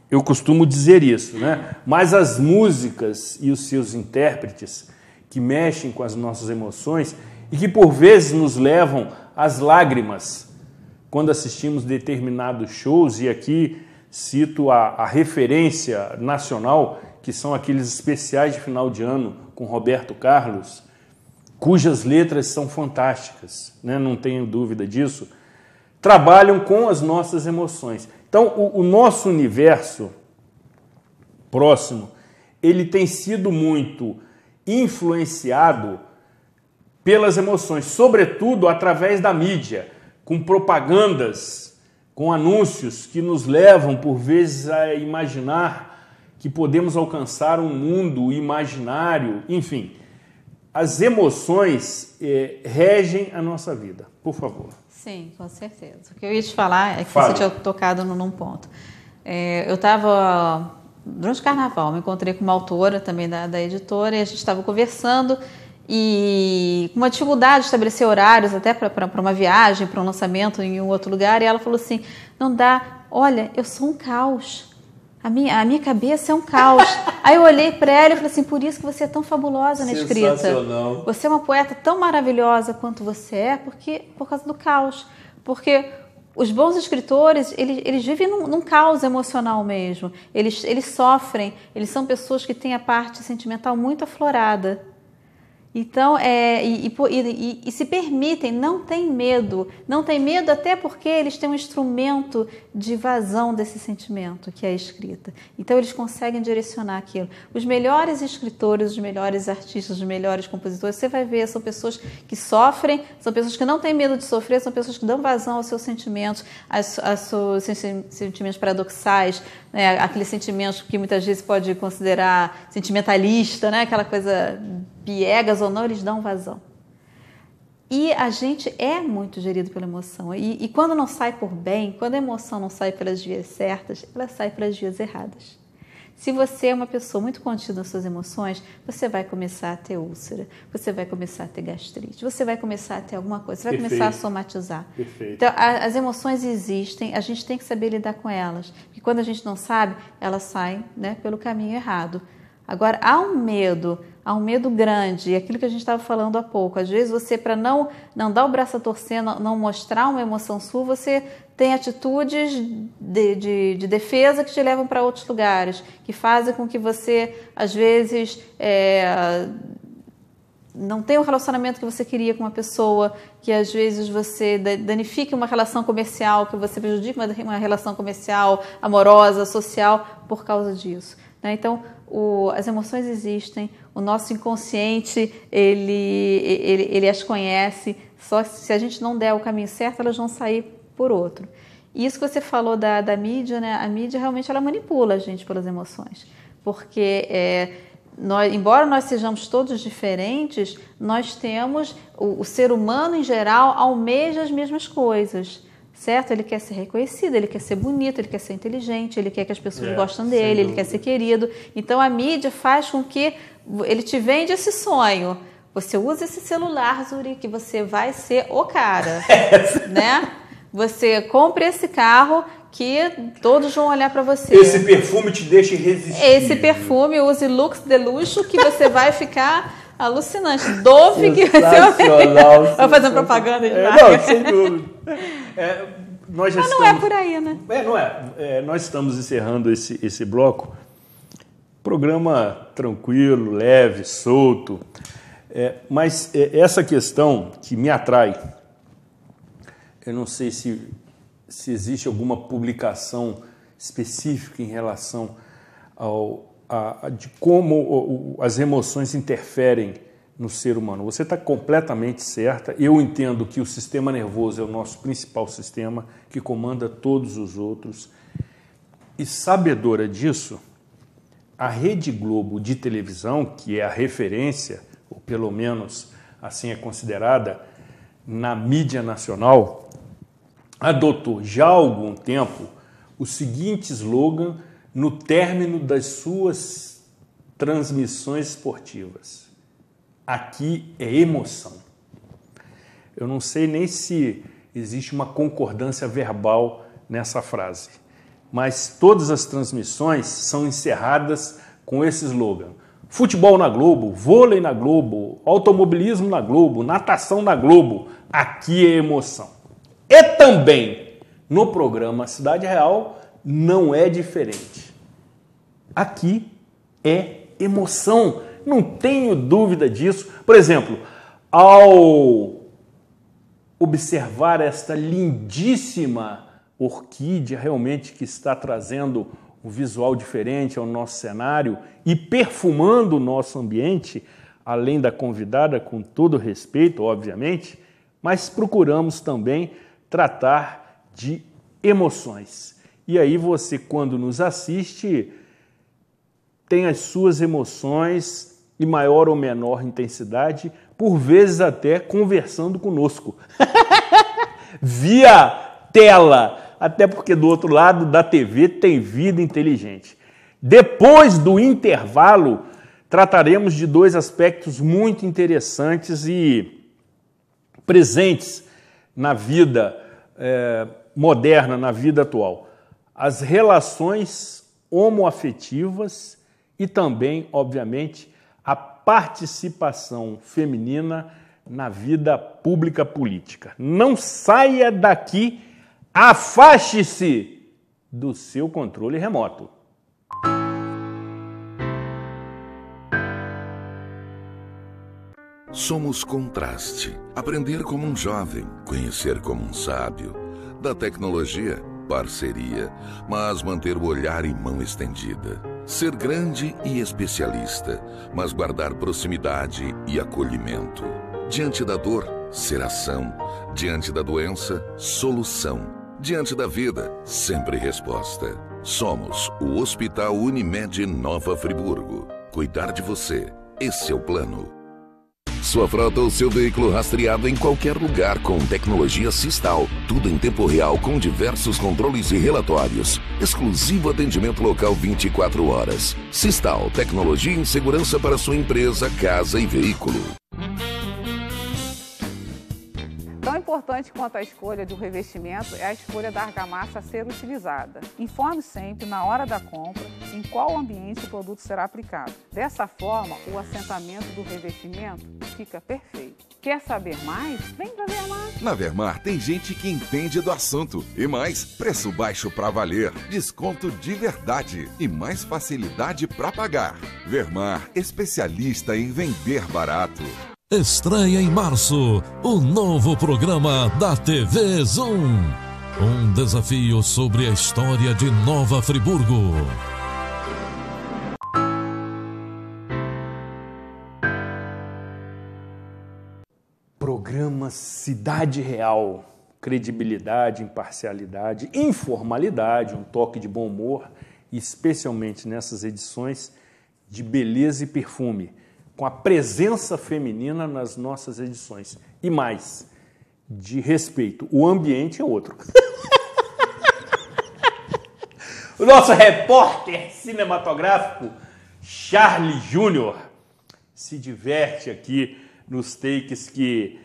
Eu costumo dizer isso, né? Mas as músicas e os seus intérpretes que mexem com as nossas emoções e que por vezes nos levam às lágrimas quando assistimos determinados shows, e aqui cito a referência nacional, que são aqueles especiais de final de ano com Roberto Carlos, cujas letras são fantásticas, né? Não tenho dúvida disso, trabalham com as nossas emoções. Então, o nosso universo próximo, ele tem sido muito influenciado pelas emoções, sobretudo através da mídia, com propagandas, com anúncios que nos levam, por vezes, a imaginar que podemos alcançar um mundo imaginário. Enfim, as emoções regem a nossa vida. Por favor. Sim, com certeza. O que eu ia te falar é que você tinha tocado num ponto. Eu estava, durante o carnaval, me encontrei com uma autora também da editora, e a gente estava conversando e com uma dificuldade de estabelecer horários até para uma viagem, para um lançamento em um outro lugar, e ela falou assim, não dá, olha, eu sou um caos. A minha cabeça é um caos. Aí eu olhei para ela e falei assim, por isso que você é tão fabulosa na escrita. Sensacional. Você é uma poeta tão maravilhosa quanto você é, por causa do caos. Porque os bons escritores, eles vivem num caos emocional mesmo. Eles sofrem, eles são pessoas que têm a parte sentimental muito aflorada. Então, e se permitem, não tem medo até porque eles têm um instrumento de vazão desse sentimento, que é a escrita. Então, eles conseguem direcionar aquilo. Os melhores escritores, os melhores artistas, os melhores compositores, você vai ver, são pessoas que sofrem, são pessoas que não têm medo de sofrer, são pessoas que dão vazão aos seus sentimentos, aos seus sentimentos paradoxais, né? Aqueles sentimentos que muitas vezes pode considerar sentimentalista, né? Aquela coisa piegas ou não, eles dão vazão. E a gente é muito gerido pela emoção. E quando não sai por bem, quando a emoção não sai pelas vias certas, ela sai pelas vias erradas. Se você é uma pessoa muito contida nas suas emoções, você vai começar a ter úlcera, você vai começar a ter gastrite, você vai começar a ter alguma coisa, você vai começar a somatizar. Perfeito. Então, as emoções existem, a gente tem que saber lidar com elas. Porque quando a gente não sabe, elas saem, né, pelo caminho errado. Agora, há um medo grande, e aquilo que a gente estava falando há pouco, às vezes você, para não dar o braço a torcer, não mostrar uma emoção sua, você tem atitudes de defesa que te levam para outros lugares, que fazem com que você, às vezes, não tenha o relacionamento que você queria com uma pessoa, que às vezes você danifique uma relação comercial, que você prejudique uma relação comercial, amorosa, social, por causa disso. Né? Então, as emoções existem, o nosso inconsciente, ele as conhece, só que se a gente não der o caminho certo, elas vão sair por outro. E isso que você falou da mídia, né? A mídia realmente ela manipula a gente pelas emoções, porque embora nós sejamos todos diferentes, nós temos, o ser humano em geral almeja as mesmas coisas. Certo? Ele quer ser reconhecido, ele quer ser bonito, ele quer ser inteligente, ele quer que as pessoas gostem dele, ele quer ser querido. Então, a mídia faz com que ele te vende esse sonho. Você usa esse celular, Zuri, que você vai ser o cara, né? Você compra esse carro que todos vão olhar para você. Esse perfume te deixa irresistível. Esse perfume, use Lux de luxo, que você vai ficar alucinante. Dove que vai ser... Vai fazer propaganda de marca. Não, sem dúvida. Mas não é por aí, né? Não é. Nós estamos encerrando esse bloco. Programa tranquilo, leve, solto. Mas essa questão que me atrai, eu não sei se existe alguma publicação específica em relação de como as emoções interferem no ser humano. Você está completamente certa. Eu entendo que o sistema nervoso é o nosso principal sistema, que comanda todos os outros. E sabedora disso, a Rede Globo de televisão, que é a referência, ou pelo menos assim é considerada, na mídia nacional, adotou já há algum tempo o seguinte slogan no término das suas transmissões esportivas: aqui é emoção. Eu não sei nem se existe uma concordância verbal nessa frase, mas todas as transmissões são encerradas com esse slogan: futebol na Globo, vôlei na Globo, automobilismo na Globo, natação na Globo, aqui é emoção. E também no programa Cidade Real não é diferente. Aqui é emoção, não tenho dúvida disso. Por exemplo, ao observar esta lindíssima orquídea realmente que está trazendo um visual diferente ao nosso cenário e perfumando o nosso ambiente, além da convidada, com todo respeito, obviamente, mas procuramos também tratar de emoções. E aí você, quando nos assiste, tem as suas emoções em maior ou menor intensidade, por vezes até conversando conosco. Via tela, até porque do outro lado da TV tem vida inteligente. Depois do intervalo, trataremos de dois aspectos muito interessantes e presentes na vida moderna, na vida atual. As relações homoafetivas e também, obviamente, a participação feminina na vida pública política. Não saia daqui, afaste-se do seu controle remoto. Somos contraste. Aprender como um jovem, conhecer como um sábio. Da tecnologia, parceria, mas manter o olhar em mão estendida. Ser grande e especialista, mas guardar proximidade e acolhimento. Diante da dor, ser ação. Diante da doença, solução. Diante da vida, sempre resposta. Somos o Hospital Unimed Nova Friburgo. Cuidar de você, esse é o plano. Sua frota ou seu veículo rastreado em qualquer lugar com tecnologia Sistal. Tudo em tempo real com diversos controles e relatórios. Exclusivo atendimento local 24 horas. Sistal, tecnologia em segurança para sua empresa, casa e veículo. Tão importante quanto a escolha do revestimento é a escolha da argamassa a ser utilizada. Informe sempre, na hora da compra, em qual ambiente o produto será aplicado. Dessa forma, o assentamento do revestimento fica perfeito. Quer saber mais? Vem pra Vermar. Na Vermar tem gente que entende do assunto. E mais, preço baixo pra valer, desconto de verdade e mais facilidade pra pagar. Vermar, especialista em vender barato. Estreia em março o novo programa da TV Zoom. Um desafio sobre a história de Nova Friburgo. Programa Cidade Real. Credibilidade, imparcialidade, informalidade, um toque de bom humor, e especialmente nessas edições de beleza e perfume, com a presença feminina nas nossas edições. E mais, de respeito. O ambiente é outro. O nosso repórter cinematográfico, Charlie Júnior, se diverte aqui nos takes que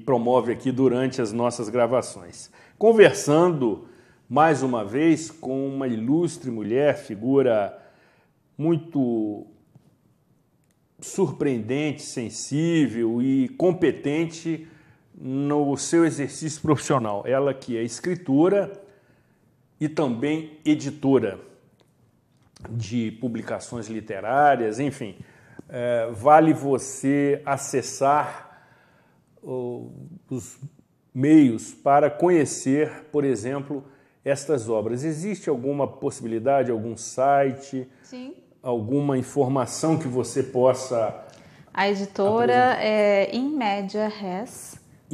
promove aqui durante as nossas gravações. Conversando, mais uma vez, com uma ilustre mulher, figura muito surpreendente, sensível e competente no seu exercício profissional. Ela que é escritora e também editora de publicações literárias, enfim. Vale você acessar os meios para conhecer, por exemplo, estas obras. Existe alguma possibilidade, algum site? Sim. alguma informação que você possa... A editora é inmediares.com.br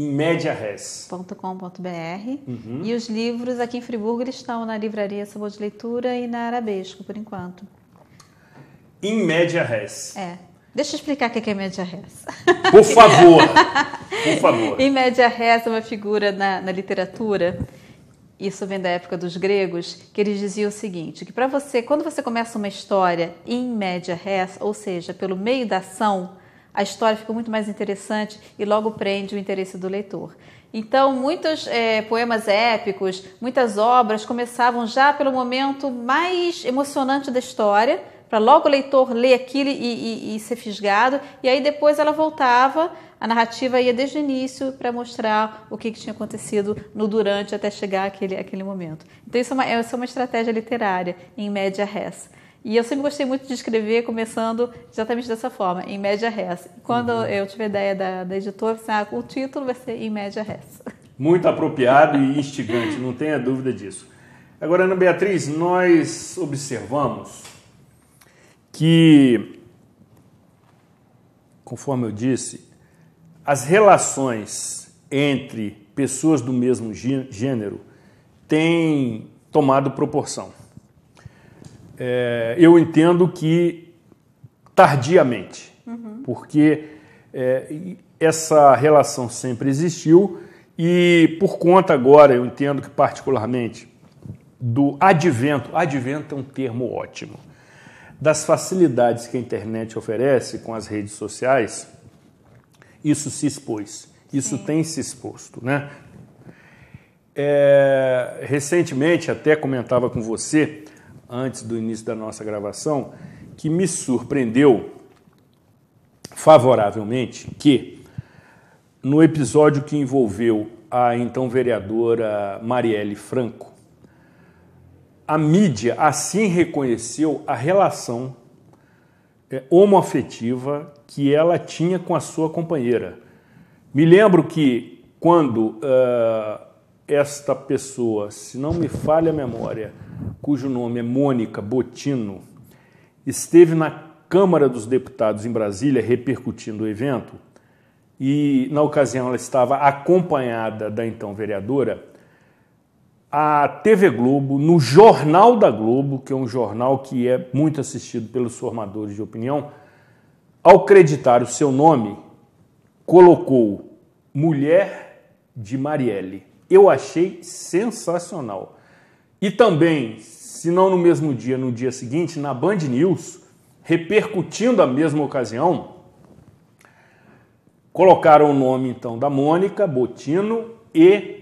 e os livros aqui em Friburgo eles estão na livraria Sabor de Leitura e na Arabesco, por enquanto. Inmediares. Deixa eu explicar o que é Inmediares. Por favor. Por favor. Inmediares é uma figura na literatura, isso vem da época dos gregos, que eles diziam o seguinte, que para você, quando você começa uma história in media res, ou seja, pelo meio da ação, a história fica muito mais interessante e logo prende o interesse do leitor. Então, muitos poemas épicos, muitas obras começavam já pelo momento mais emocionante da história, para logo o leitor ler aquilo e ser fisgado, e aí depois ela voltava, a narrativa ia desde o início para mostrar o que tinha acontecido no durante até chegar aquele momento. Então isso é uma estratégia literária, em média res. E eu sempre gostei muito de escrever começando exatamente dessa forma, em média res. Quando eu tive a ideia da editora, o título vai ser em média res. Muito apropriado e instigante, não tenha dúvida disso. Agora, Ana Beatriz, nós observamos que, conforme eu disse, as relações entre pessoas do mesmo gênero têm tomado proporção. Eu entendo que tardiamente, porque essa relação sempre existiu e por conta agora, eu entendo que particularmente, do advento é um termo ótimo, das facilidades que a internet oferece com as redes sociais, isso se expôs, isso tem se exposto, né? Recentemente, até comentava com você, antes do início da nossa gravação, que me surpreendeu favoravelmente que, no episódio que envolveu a então vereadora Marielle Franco, a mídia assim reconheceu a relação homoafetiva que ela tinha com a sua companheira. Me lembro que quando esta pessoa, se não me falha a memória, cujo nome é Mônica Bottino, esteve na Câmara dos Deputados em Brasília repercutindo o evento e, na ocasião, ela estava acompanhada da então vereadora, a TV Globo, no Jornal da Globo, que é um jornal que é muito assistido pelos formadores de opinião, ao creditar o seu nome, colocou Mulher de Marielle. Eu achei sensacional. E também, se não no mesmo dia, no dia seguinte, na Band News, repercutindo a mesma ocasião, colocaram o nome, então, da Mônica Bottino e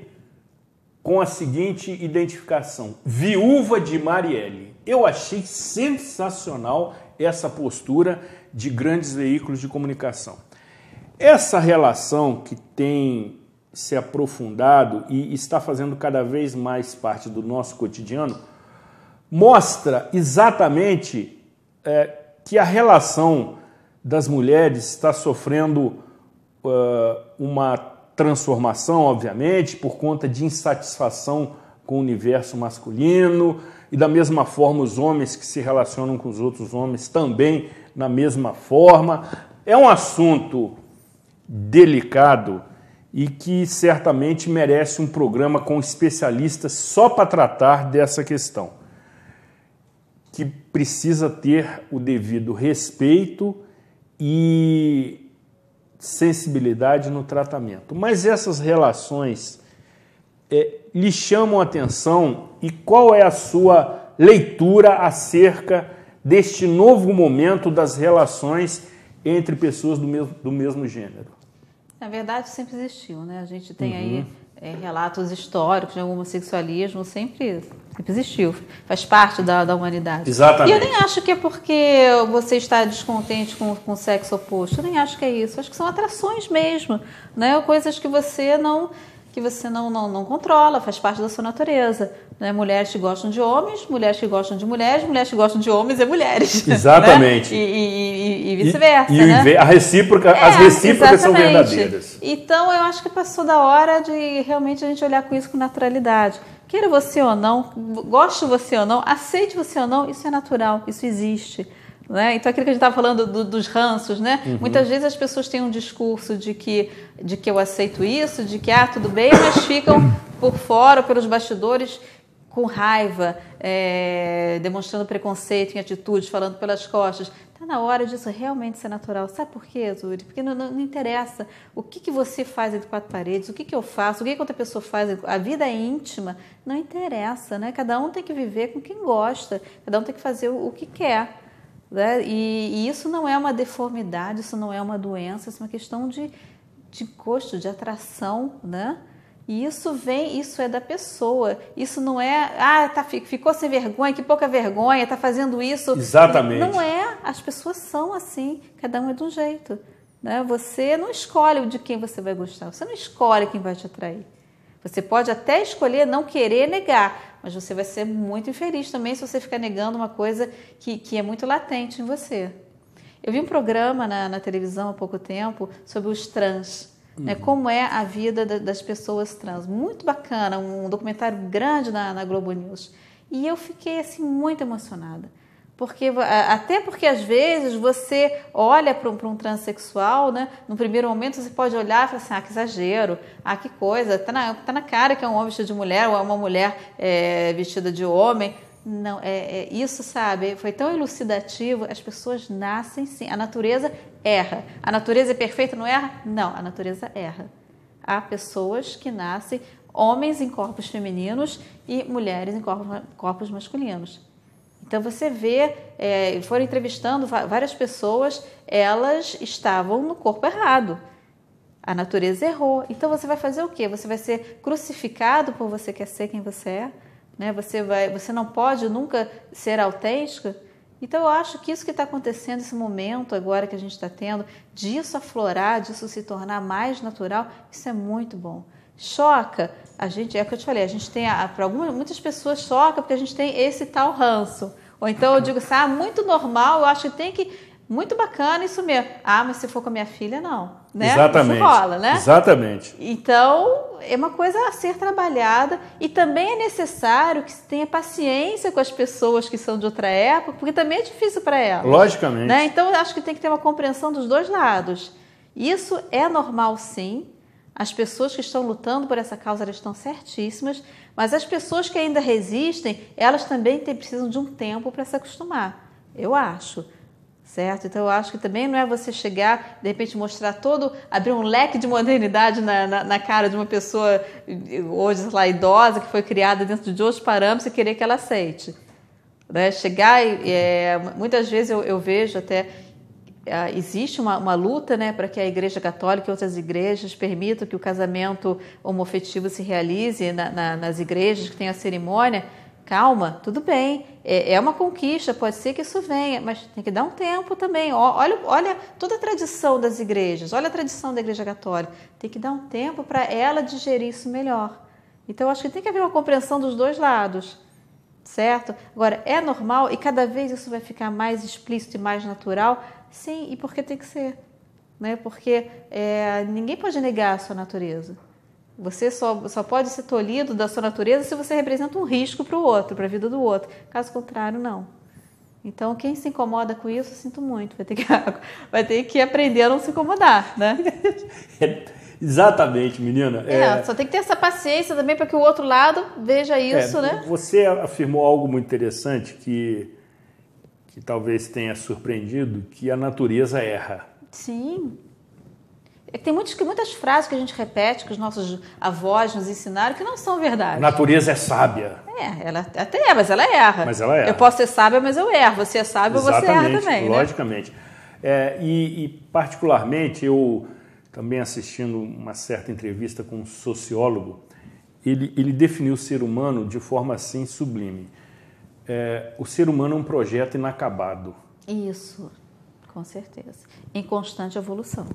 com a seguinte identificação, Viúva de Marielle. Eu achei sensacional essa postura de grandes veículos de comunicação. Essa relação que tem se aprofundado e está fazendo cada vez mais parte do nosso cotidiano, mostra exatamente que a relação das mulheres está sofrendo uma transformação, obviamente, por conta de insatisfação com o universo masculino e da mesma forma os homens que se relacionam com os outros homens também na mesma forma. É um assunto delicado e que certamente merece um programa com especialistas só para tratar dessa questão, que precisa ter o devido respeito e sensibilidade no tratamento. Mas essas relações lhe chamam a atenção e qual é a sua leitura acerca deste novo momento das relações entre pessoas do mesmo gênero? Na verdade, sempre existiu, né? A gente tem aí relatos históricos de homossexualismo, sempre existiu, faz parte da humanidade. Exatamente. E eu nem acho que é porque você está descontente com o sexo oposto, eu nem acho que é isso, eu acho que são atrações mesmo, né? Coisas que você não controla, faz parte da sua natureza. Né? Mulheres que gostam de homens, mulheres que gostam de mulheres, mulheres que gostam de homens e mulheres. Exatamente. Né? E vice-versa. Né? As recíprocas são verdadeiras. Então eu acho que passou da hora de realmente a gente olhar com isso com naturalidade. Queira você ou não, goste você ou não, aceite você ou não, isso é natural, isso existe. Né? Então, aquilo que a gente estava falando dos ranços, né? Muitas vezes as pessoas têm um discurso de que eu aceito isso, de que tudo bem, mas ficam por fora, pelos bastidores, com raiva, demonstrando preconceito em atitudes, falando pelas costas. Está na hora disso realmente ser natural. Sabe por quê, Zuri? Porque não interessa o que você faz entre quatro paredes, o que eu faço, o que outra pessoa faz, a vida é íntima, não interessa, né? Cada um tem que viver com quem gosta, cada um tem que fazer o que quer. Né? E isso não é uma deformidade, isso não é uma doença, isso é uma questão de gosto, de atração, né? E isso é da pessoa, isso não é, ficou sem vergonha, que pouca vergonha, está fazendo isso. Exatamente. Não é, as pessoas são assim, cada um é de um jeito. Né? Você não escolhe de quem você vai gostar, você não escolhe quem vai te atrair. Você pode até escolher não querer negar, mas você vai ser muito infeliz também se você ficar negando uma coisa que é muito latente em você. Eu vi um programa na televisão há pouco tempo sobre os trans, né, como é a vida das pessoas trans. Muito bacana, um documentário grande na Globo News. E eu fiquei assim, muito emocionada. Até porque às vezes você olha para um transexual, né? No primeiro momento você pode olhar e falar assim, que exagero, que coisa, tá na cara que é um homem vestido de mulher ou é uma mulher vestida de homem. Não, isso, sabe, foi tão elucidativo. As pessoas nascem sim, a natureza erra. A natureza é perfeita, não erra? Não, a natureza erra. Há pessoas que nascem, homens em corpos femininos e mulheres em corpos masculinos. Então você vê, foram entrevistando várias pessoas, elas estavam no corpo errado. A natureza errou. Então você vai fazer o quê? Você vai ser crucificado por você quer ser quem você é? Né? Você não pode nunca ser autêntica? Então eu acho que isso que está acontecendo, esse momento agora que a gente está tendo, disso aflorar, disso se tornar mais natural, isso é muito bom. Choca, a gente, é o que eu te falei, a gente tem, para muitas pessoas choca porque a gente tem esse tal ranço. Ou então eu digo assim, muito normal, eu acho que tem que, muito bacana isso mesmo. Mas se for com a minha filha, não. Né? Exatamente. Isso rola, né? Exatamente. Então, é uma coisa a ser trabalhada e também é necessário que se tenha paciência com as pessoas que são de outra época, porque também é difícil para elas. Logicamente. Né? Então, eu acho que tem que ter uma compreensão dos dois lados. Isso é normal, sim. As pessoas que estão lutando por essa causa, elas estão certíssimas, mas as pessoas que ainda resistem, elas também precisam de um tempo para se acostumar, eu acho, certo? Então eu acho que também não é você chegar, de repente mostrar abrir um leque de modernidade na cara de uma pessoa, hoje, sei lá, idosa, que foi criada dentro de outros parâmetros e querer que ela aceite. Né? Chegar, muitas vezes eu vejo até... existe uma luta, né, para que a Igreja Católica e outras igrejas permitam que o casamento homoafetivo se realize nas igrejas, que tenha a cerimônia. Calma, tudo bem, é uma conquista, pode ser que isso venha, mas tem que dar um tempo também. Olha toda a tradição das igrejas, olha a tradição da Igreja Católica, tem que dar um tempo para ela digerir isso melhor. Então, eu acho que tem que haver uma compreensão dos dois lados. Certo? Agora, é normal e cada vez isso vai ficar mais explícito e mais natural? Sim, e porque tem que ser. Né? Porque ninguém pode negar a sua natureza. Você só pode ser tolhido da sua natureza se você representa um risco para o outro, para a vida do outro. Caso contrário, não. Então, quem se incomoda com isso, eu sinto muito. Vai ter que aprender a não se incomodar, né? Exatamente, menina. Só tem que ter essa paciência também para que o outro lado veja isso, né? Você afirmou algo muito interessante que talvez tenha surpreendido, que a natureza erra. Sim. Tem muitas frases que a gente repete, que os nossos avós nos ensinaram, que não são verdade. A natureza é sábia. Ela até mas ela erra. Mas ela erra. Eu posso ser sábia, mas eu erro. Você é sábio, você erra também. Logicamente. Né? E particularmente, eu também assistindo uma certa entrevista com um sociólogo, ele definiu o ser humano de forma assim sublime. O ser humano é um projeto inacabado. Isso, com certeza. Em constante evolução.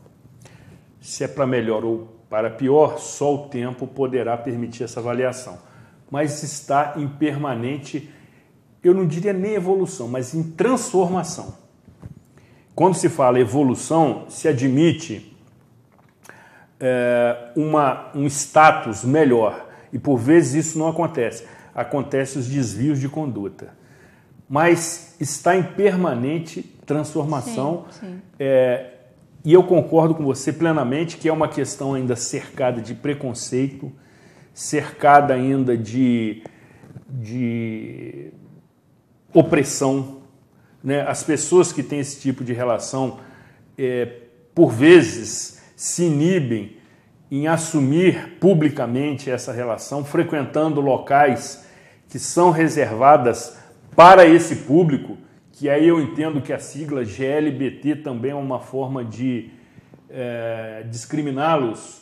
Se é para melhor ou para pior, só o tempo poderá permitir essa avaliação. Mas está em permanente, eu não diria nem evolução, mas em transformação. Quando se fala evolução, se admite um status melhor. E por vezes isso não acontece. Acontecem os desvios de conduta. mas está em permanente transformação. Sim. E eu concordo com você plenamente que é uma questão ainda cercada de preconceito, cercada ainda de opressão, né? As pessoas que têm esse tipo de relação, por vezes, se inibem em assumir publicamente essa relação, frequentando locais que são reservadas para esse público, que aí eu entendo que a sigla GLBT também é uma forma de discriminá-los.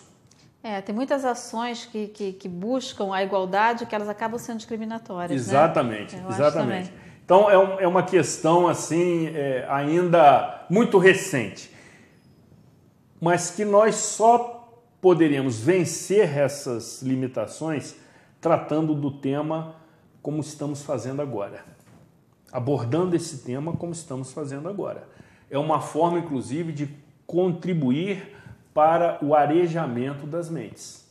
Tem muitas ações que buscam a igualdade que elas acabam sendo discriminatórias. Exatamente, né? exatamente. Então é uma questão assim ainda muito recente, mas que nós só poderíamos vencer essas limitações tratando do tema como estamos fazendo agora, abordando esse tema como estamos fazendo agora. É uma forma, inclusive, de contribuir para o arejamento das mentes.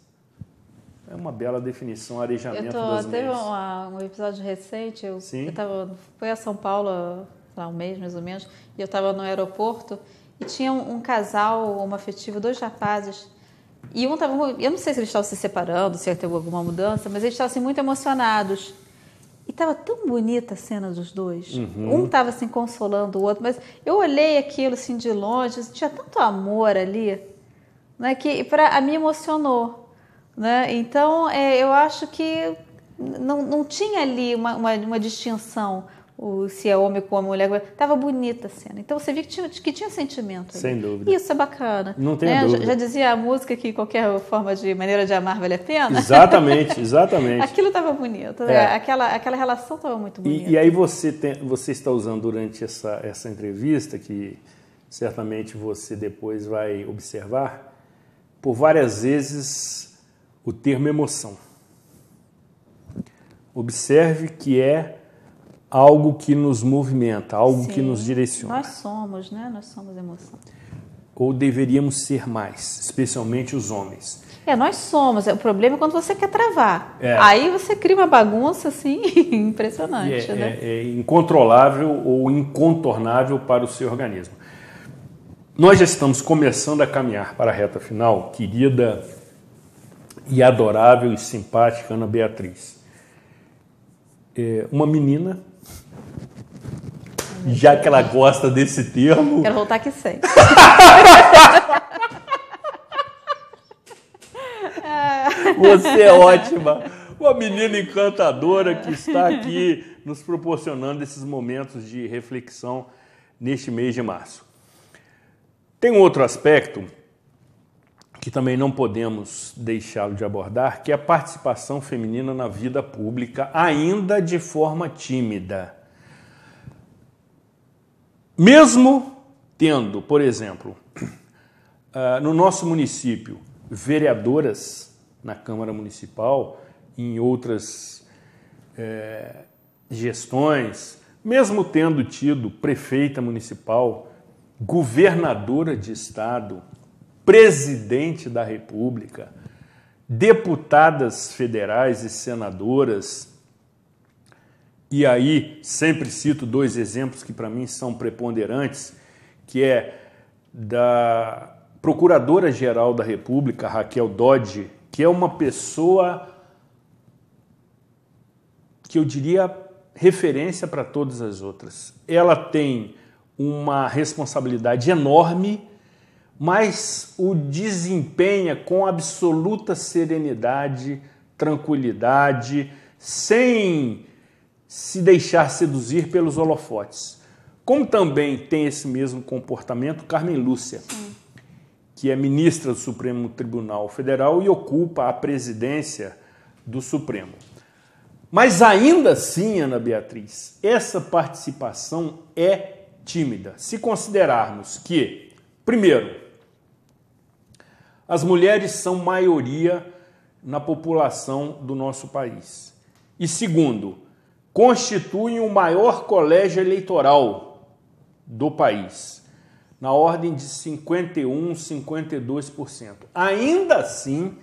É uma bela definição, arejamento das mentes. Teve um episódio recente, fui a São Paulo há um mês, mais ou menos, e eu estava no aeroporto e tinha um casal homoafetivo, 2 rapazes, e um estava, eu não sei se eles estavam se separando, se ia ter alguma mudança, mas eles estavam assim, muito emocionados. E estava tão bonita a cena dos dois. Um estava assim, consolando o outro, mas eu olhei aquilo assim de longe, tinha tanto amor ali, né, que a mim emocionou. Né? Então, eu acho que não tinha ali uma distinção, se é homem com mulher. Estava bonita a cena. Então, você viu que tinha sentimento ali. Sem dúvida. Isso é bacana. Não tem dúvida. Já dizia a música que qualquer forma de maneira de amar vale a pena. Exatamente, exatamente. Aquilo estava bonito. Aquela relação estava muito bonita. E aí você está usando durante essa entrevista, que certamente você depois vai observar, por várias vezes o termo emoção. Observe que é algo que nos movimenta, algo que nos direciona. Nós somos, né? Nós somos emoção. Ou deveríamos ser mais, especialmente os homens. Nós somos. O problema é quando você quer travar. Aí você cria uma bagunça assim impressionante. Né? É incontrolável ou incontornável para o seu organismo. Nós já estamos começando a caminhar para a reta final, querida e adorável e simpática Ana Beatriz. Uma menina, já que ela gosta desse termo... Quero voltar aqui sempre. Você é ótima. Uma menina encantadora que está aqui nos proporcionando esses momentos de reflexão neste mês de março. Tem um outro aspecto que também não podemos deixá-lo de abordar, que é a participação feminina na vida pública, ainda de forma tímida. Mesmo tendo, por exemplo, no nosso município, vereadoras na Câmara Municipal, em outras gestões, mesmo tendo tido prefeita municipal, governadora de estado, presidente da República, deputadas federais e senadoras, e aí sempre cito 2 exemplos que para mim são preponderantes, que é da Procuradora-Geral da República, Raquel Dodge, que é uma pessoa que eu diria referência para todas as outras. Ela tem uma responsabilidade enorme, mas o desempenha com absoluta serenidade, tranquilidade, sem se deixar seduzir pelos holofotes. Como também tem esse mesmo comportamento Carmen Lúcia, que é ministra do Supremo Tribunal Federal e ocupa a presidência do Supremo. Mas ainda assim, Ana Beatriz, essa participação é tímida. Se considerarmos que, primeiro, as mulheres são maioria na população do nosso país. E segundo, constituem o maior colégio eleitoral do país, na ordem de 51%, 52%. Ainda assim,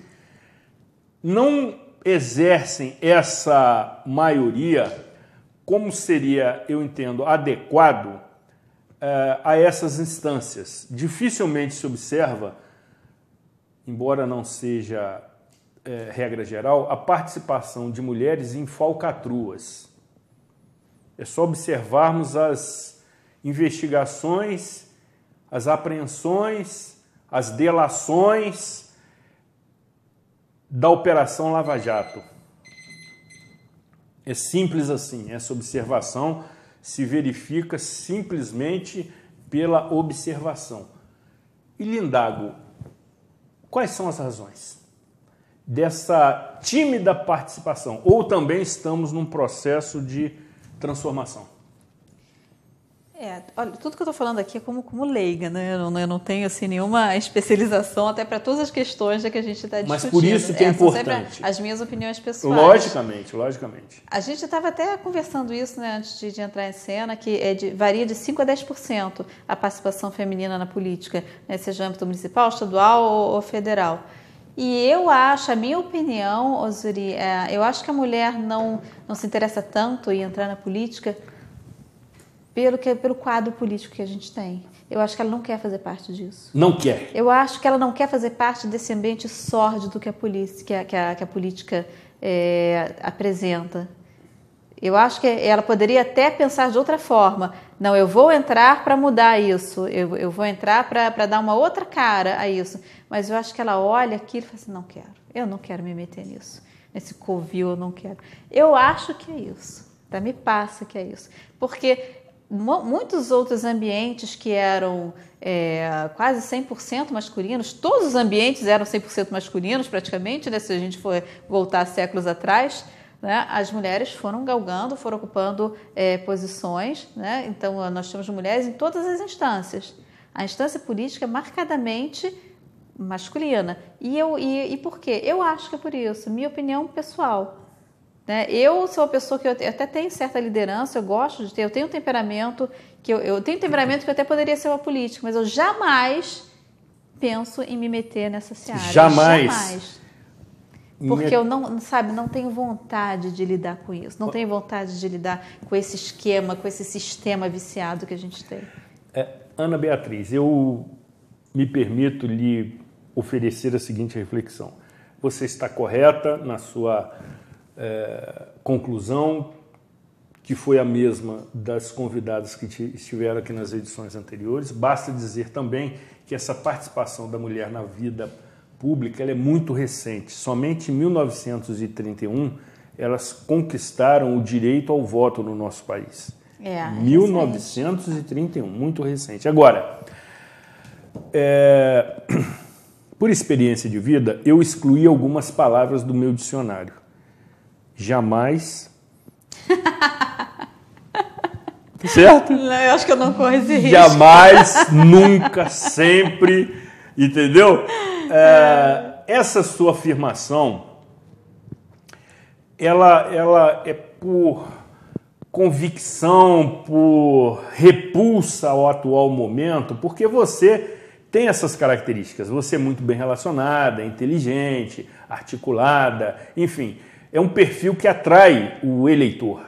não exercem essa maioria como seria, eu entendo, adequado a essas instâncias. Dificilmente se observa, embora não seja regra geral, a participação de mulheres em falcatruas. É só observarmos as investigações, as apreensões, as delações da Operação Lava Jato. É simples assim, essa observação se verifica simplesmente pela observação. E lhe indago, quais são as razões dessa tímida participação? Ou também estamos num processo de transformação? Olha, tudo que eu estou falando aqui é como leiga, né? Eu não tenho assim, nenhuma especialização até para todas as questões que a gente está discutindo. Mas por isso que é importante. As minhas opiniões pessoais. Logicamente. A gente estava até conversando isso, né, antes de entrar em cena, que varia de 5% a 10% a participação feminina na política, né, seja âmbito municipal, estadual ou federal. E eu acho, a minha opinião, Osuri, eu acho que a mulher não se interessa tanto em entrar na política pelo quadro político que a gente tem. Eu acho que ela não quer fazer parte disso. Não quer? Eu acho que ela não quer fazer parte desse ambiente sórdido que a política apresenta. Eu acho que ela poderia até pensar de outra forma. Não, eu vou entrar para mudar isso. Eu vou entrar para dar uma outra cara a isso. Mas eu acho que ela olha aquilo e fala assim, não quero. Eu não quero me meter nisso. Nesse covil eu não quero. Eu acho que é isso. Tá? Me passa que é isso. Porque muitos outros ambientes que eram quase 100% masculinos, todos os ambientes eram 100% masculinos praticamente, né? Se a gente for voltar séculos atrás, né? As mulheres foram galgando, foram ocupando posições, né? Então nós temos mulheres em todas as instâncias. A instância política é marcadamente masculina. E por quê? Eu acho que é por isso, minha opinião pessoal. Né? Eu sou uma pessoa que eu até tenho certa liderança, eu gosto de ter, eu tenho um temperamento que eu tenho um temperamento que eu até poderia ser uma política, mas eu jamais penso em me meter nessa seara. Jamais. Porque eu não tenho vontade de lidar com isso, não tenho vontade de lidar com esse esquema, com esse sistema viciado que a gente tem. Ana Beatriz, eu me permito lhe oferecer a seguinte reflexão. Você está correta na sua conclusão, que foi a mesma das convidadas que estiveram aqui nas edições anteriores. Basta dizer também que essa participação da mulher na vida pública ela é muito recente. Somente em 1931 elas conquistaram o direito ao voto no nosso país. 1931, muito recente. Agora, por experiência de vida, eu excluí algumas palavras do meu dicionário. Jamais. Certo? Eu acho que eu não corro esse risco. Jamais, nunca, sempre. Entendeu? Essa sua afirmação, ela é por convicção, por repulsa ao atual momento, porque você tem essas características. Você é muito bem relacionada, inteligente, articulada, enfim. É um perfil que atrai o eleitor,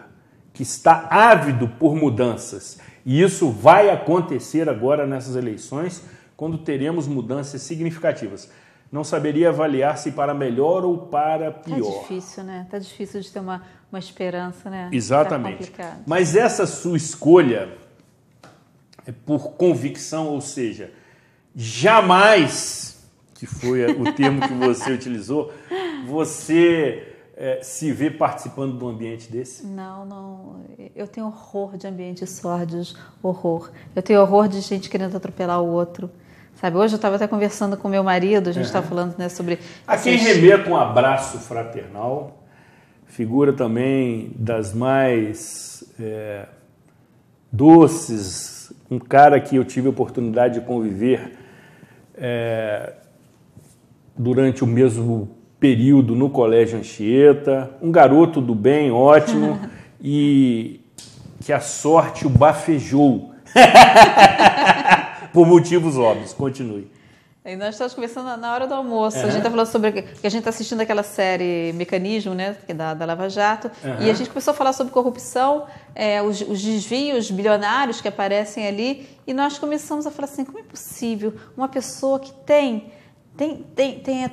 que está ávido por mudanças. E isso vai acontecer agora nessas eleições, quando teremos mudanças significativas. Não saberia avaliar se para melhor ou para pior. Tá difícil, né? Tá difícil de ter uma esperança, né? Exatamente. Tá. Mas essa sua escolha é por convicção, ou seja, jamais, que foi o termo que você utilizou, você se vê participando de um ambiente desse? Não. Eu tenho horror de ambientes sórdidos, horror. Eu tenho horror de gente querendo atropelar o outro. Sabe, hoje eu estava até conversando com meu marido, a gente estava falando, né, sobre... A quem remeta um abraço fraternal, figura também das mais doces, um cara que eu tive a oportunidade de conviver durante o mesmo período no Colégio Anchieta, um garoto do bem, ótimo, e que a sorte o bafejou. Por motivos óbvios. Continue. E nós estamos conversando na hora do almoço. A gente está falando sobre que a gente está assistindo aquela série Mecanismo, né, que é da Lava Jato, e a gente começou a falar sobre corrupção, os desvios bilionários que aparecem ali, e nós começamos a falar assim, como é possível uma pessoa que tem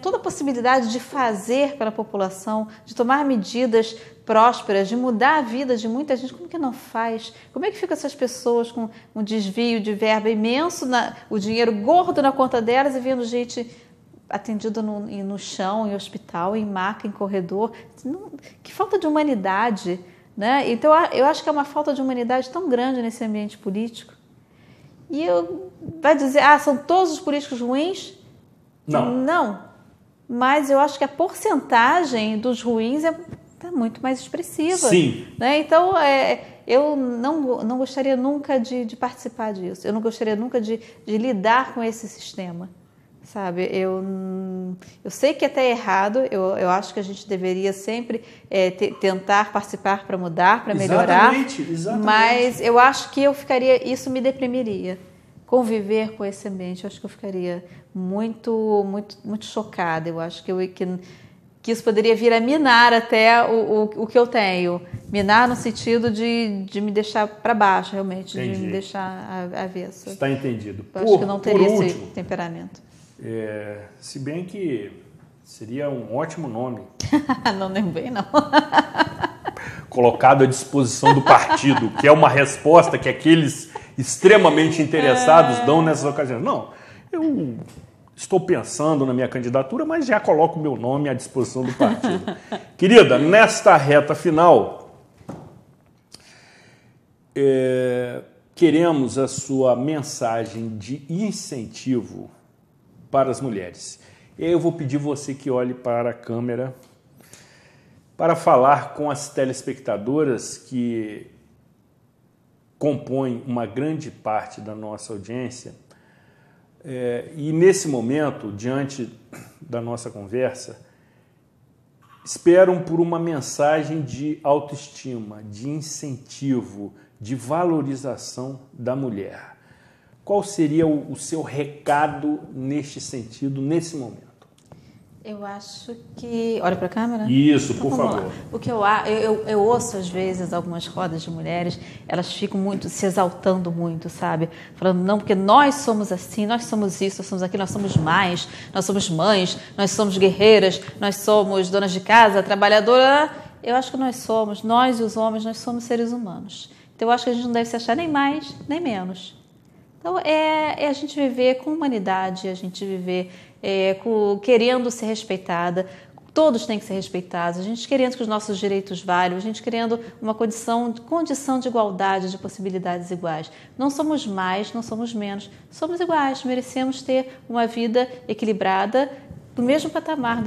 toda a possibilidade de fazer para a população, de tomar medidas prósperas, de mudar a vida de muita gente, como que não faz? Como é que ficam essas pessoas com um desvio de verba imenso, o dinheiro gordo na conta delas e vendo gente atendida no chão, em hospital, em maca, em corredor? Que falta de humanidade, né? Então, eu acho que é uma falta de humanidade tão grande nesse ambiente político. E vai dizer, são todos os políticos ruins? Não. Mas eu acho que a porcentagem dos ruins é muito mais expressiva. Sim. Né? Então, eu não gostaria nunca de participar disso. Eu não gostaria nunca de lidar com esse sistema. Sabe? Eu sei que é até errado. Eu acho que a gente deveria sempre tentar participar para mudar, para melhorar. Exatamente. Mas eu acho que isso me deprimiria. Conviver com esse ambiente, eu acho que eu ficaria muito, muito, muito chocada. Eu acho que isso poderia vir a minar até o que eu tenho. Minar no sentido de me deixar para baixo, realmente. Entendi. De me deixar avessa. Está entendido. Eu acho que não teria esse temperamento. Se bem que seria um ótimo nome. Não, nem bem, não. Colocado à disposição do partido, que é uma resposta que aqueles extremamente interessados dão nessas ocasiões. Não, eu estou pensando na minha candidatura, mas já coloco o meu nome à disposição do partido. Querida, nesta reta final, queremos a sua mensagem de incentivo para as mulheres. E aí eu vou pedir você que olhe para a câmera para falar com as telespectadoras que compõem uma grande parte da nossa audiência. E nesse momento, diante da nossa conversa, esperam por uma mensagem de autoestima, de incentivo, de valorização da mulher. Qual seria o seu recado neste sentido, nesse momento? Eu acho que... Olha para a câmera? Isso, então, por favor. O que eu ouço, às vezes, algumas rodas de mulheres, elas ficam se exaltando muito, sabe? Falando, não, porque nós somos assim, nós somos isso, nós somos aquilo, nós somos mais, nós somos mães, nós somos guerreiras, nós somos donas de casa, trabalhadoras. Eu acho que nós e os homens, nós somos seres humanos. Então, eu acho que a gente não deve se achar nem mais, nem menos. Então, é a gente viver com humanidade, a gente viver querendo ser respeitada. Todos têm que ser respeitados, a gente querendo que os nossos direitos valham, a gente querendo uma condição de igualdade, de possibilidades iguais. Não somos mais, não somos menos, somos iguais, merecemos ter uma vida equilibrada, do mesmo patamar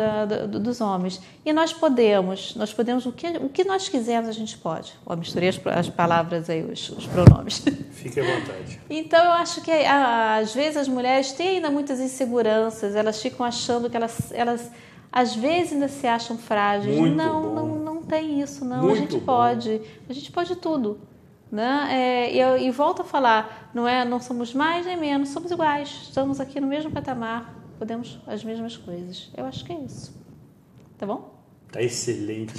dos homens. E nós podemos o que nós quisermos, a gente pode. Misturei as palavras aí, os pronomes. Fique à vontade. Então, eu acho que, às vezes, as mulheres têm ainda muitas inseguranças, elas ficam achando que elas às vezes, ainda se acham frágeis. Não tem isso, não. A gente pode tudo. Né? E volto a falar, não somos mais nem menos, somos iguais, estamos aqui no mesmo patamar, podemos as mesmas coisas. Eu acho que é isso. Tá bom? Tá excelente.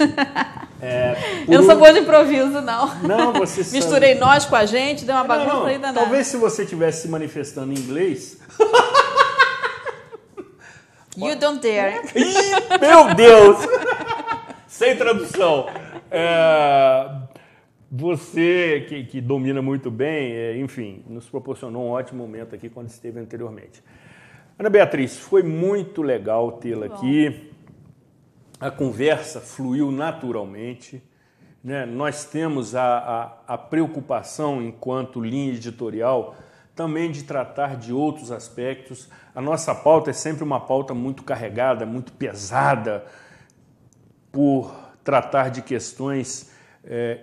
Eu não sou boa de improviso, não. Não, você sabe. Misturei nós com a gente, deu uma bagunça aí danada. Talvez se você estivesse se manifestando em inglês... You don't dare. Meu Deus! Sem tradução. Você, que domina muito bem, enfim, nos proporcionou um ótimo momento aqui quando esteve anteriormente. Ana Beatriz, foi muito legal tê-la aqui. A conversa fluiu naturalmente. Né? Nós temos a preocupação, enquanto linha editorial, também de tratar de outros aspectos. A nossa pauta é sempre uma pauta muito carregada, muito pesada, por tratar de questões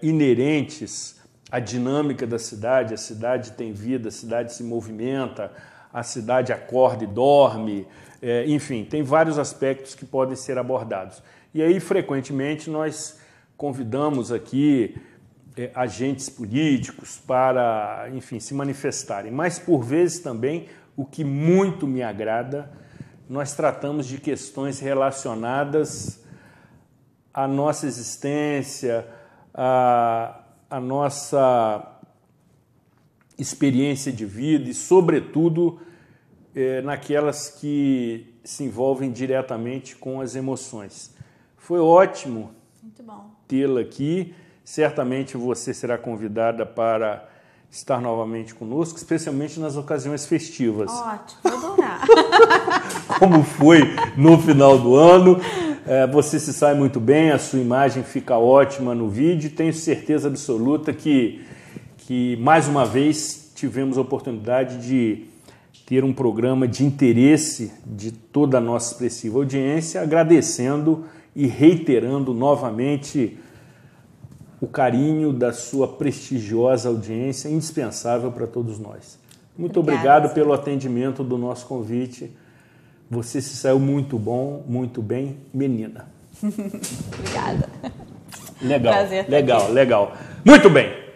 inerentes à dinâmica da cidade. A cidade tem vida, a cidade se movimenta, a cidade acorda e dorme, enfim, tem vários aspectos que podem ser abordados. E aí, frequentemente, nós convidamos aqui agentes políticos para, enfim, se manifestarem, mas por vezes também o que muito me agrada. Nós tratamos de questões relacionadas à nossa existência, à nossa experiência de vida e, sobretudo, naquelas que se envolvem diretamente com as emoções. Foi ótimo tê-la aqui. Certamente você será convidada para estar novamente conosco, especialmente nas ocasiões festivas. Ótimo, vou adorar. Como foi no final do ano. Você se sai muito bem, a sua imagem fica ótima no vídeo. Tenho certeza absoluta que mais uma vez tivemos a oportunidade de ter um programa de interesse de toda a nossa expressiva audiência, agradecendo e reiterando novamente o carinho da sua prestigiosa audiência, indispensável para todos nós. Muito obrigado pelo atendimento do nosso convite. Você se saiu muito bem, menina. Obrigada. Legal, Prazer legal. Muito bem.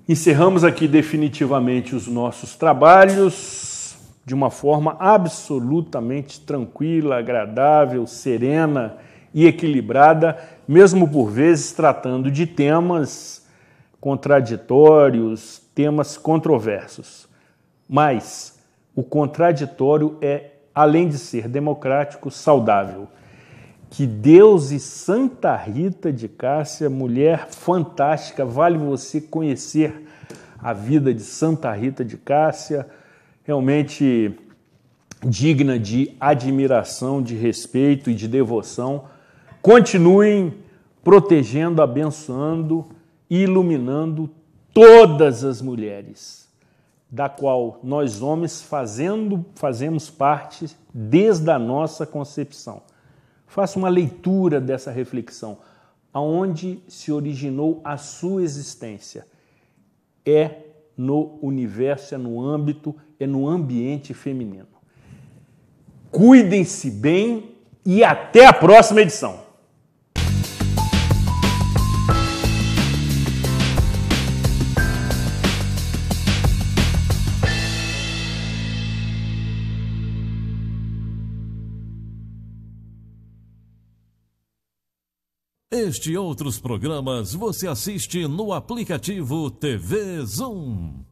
Encerramos aqui definitivamente os nossos trabalhos de uma forma absolutamente tranquila, agradável, serena e equilibrada, mesmo por vezes tratando de temas contraditórios, temas controversos. Mas o contraditório é, além de ser democrático, saudável. Que Deus e Santa Rita de Cássia, mulher fantástica, vale você conhecer a vida de Santa Rita de Cássia, realmente digna de admiração, de respeito e de devoção. Continuem protegendo, abençoando e iluminando todas as mulheres, da qual nós homens fazemos parte desde a nossa concepção. Faça uma leitura dessa reflexão, aonde se originou a sua existência. É no universo, é no âmbito, é no ambiente feminino. Cuidem-se bem e até a próxima edição. Este e outros programas você assiste no aplicativo TV Zoom.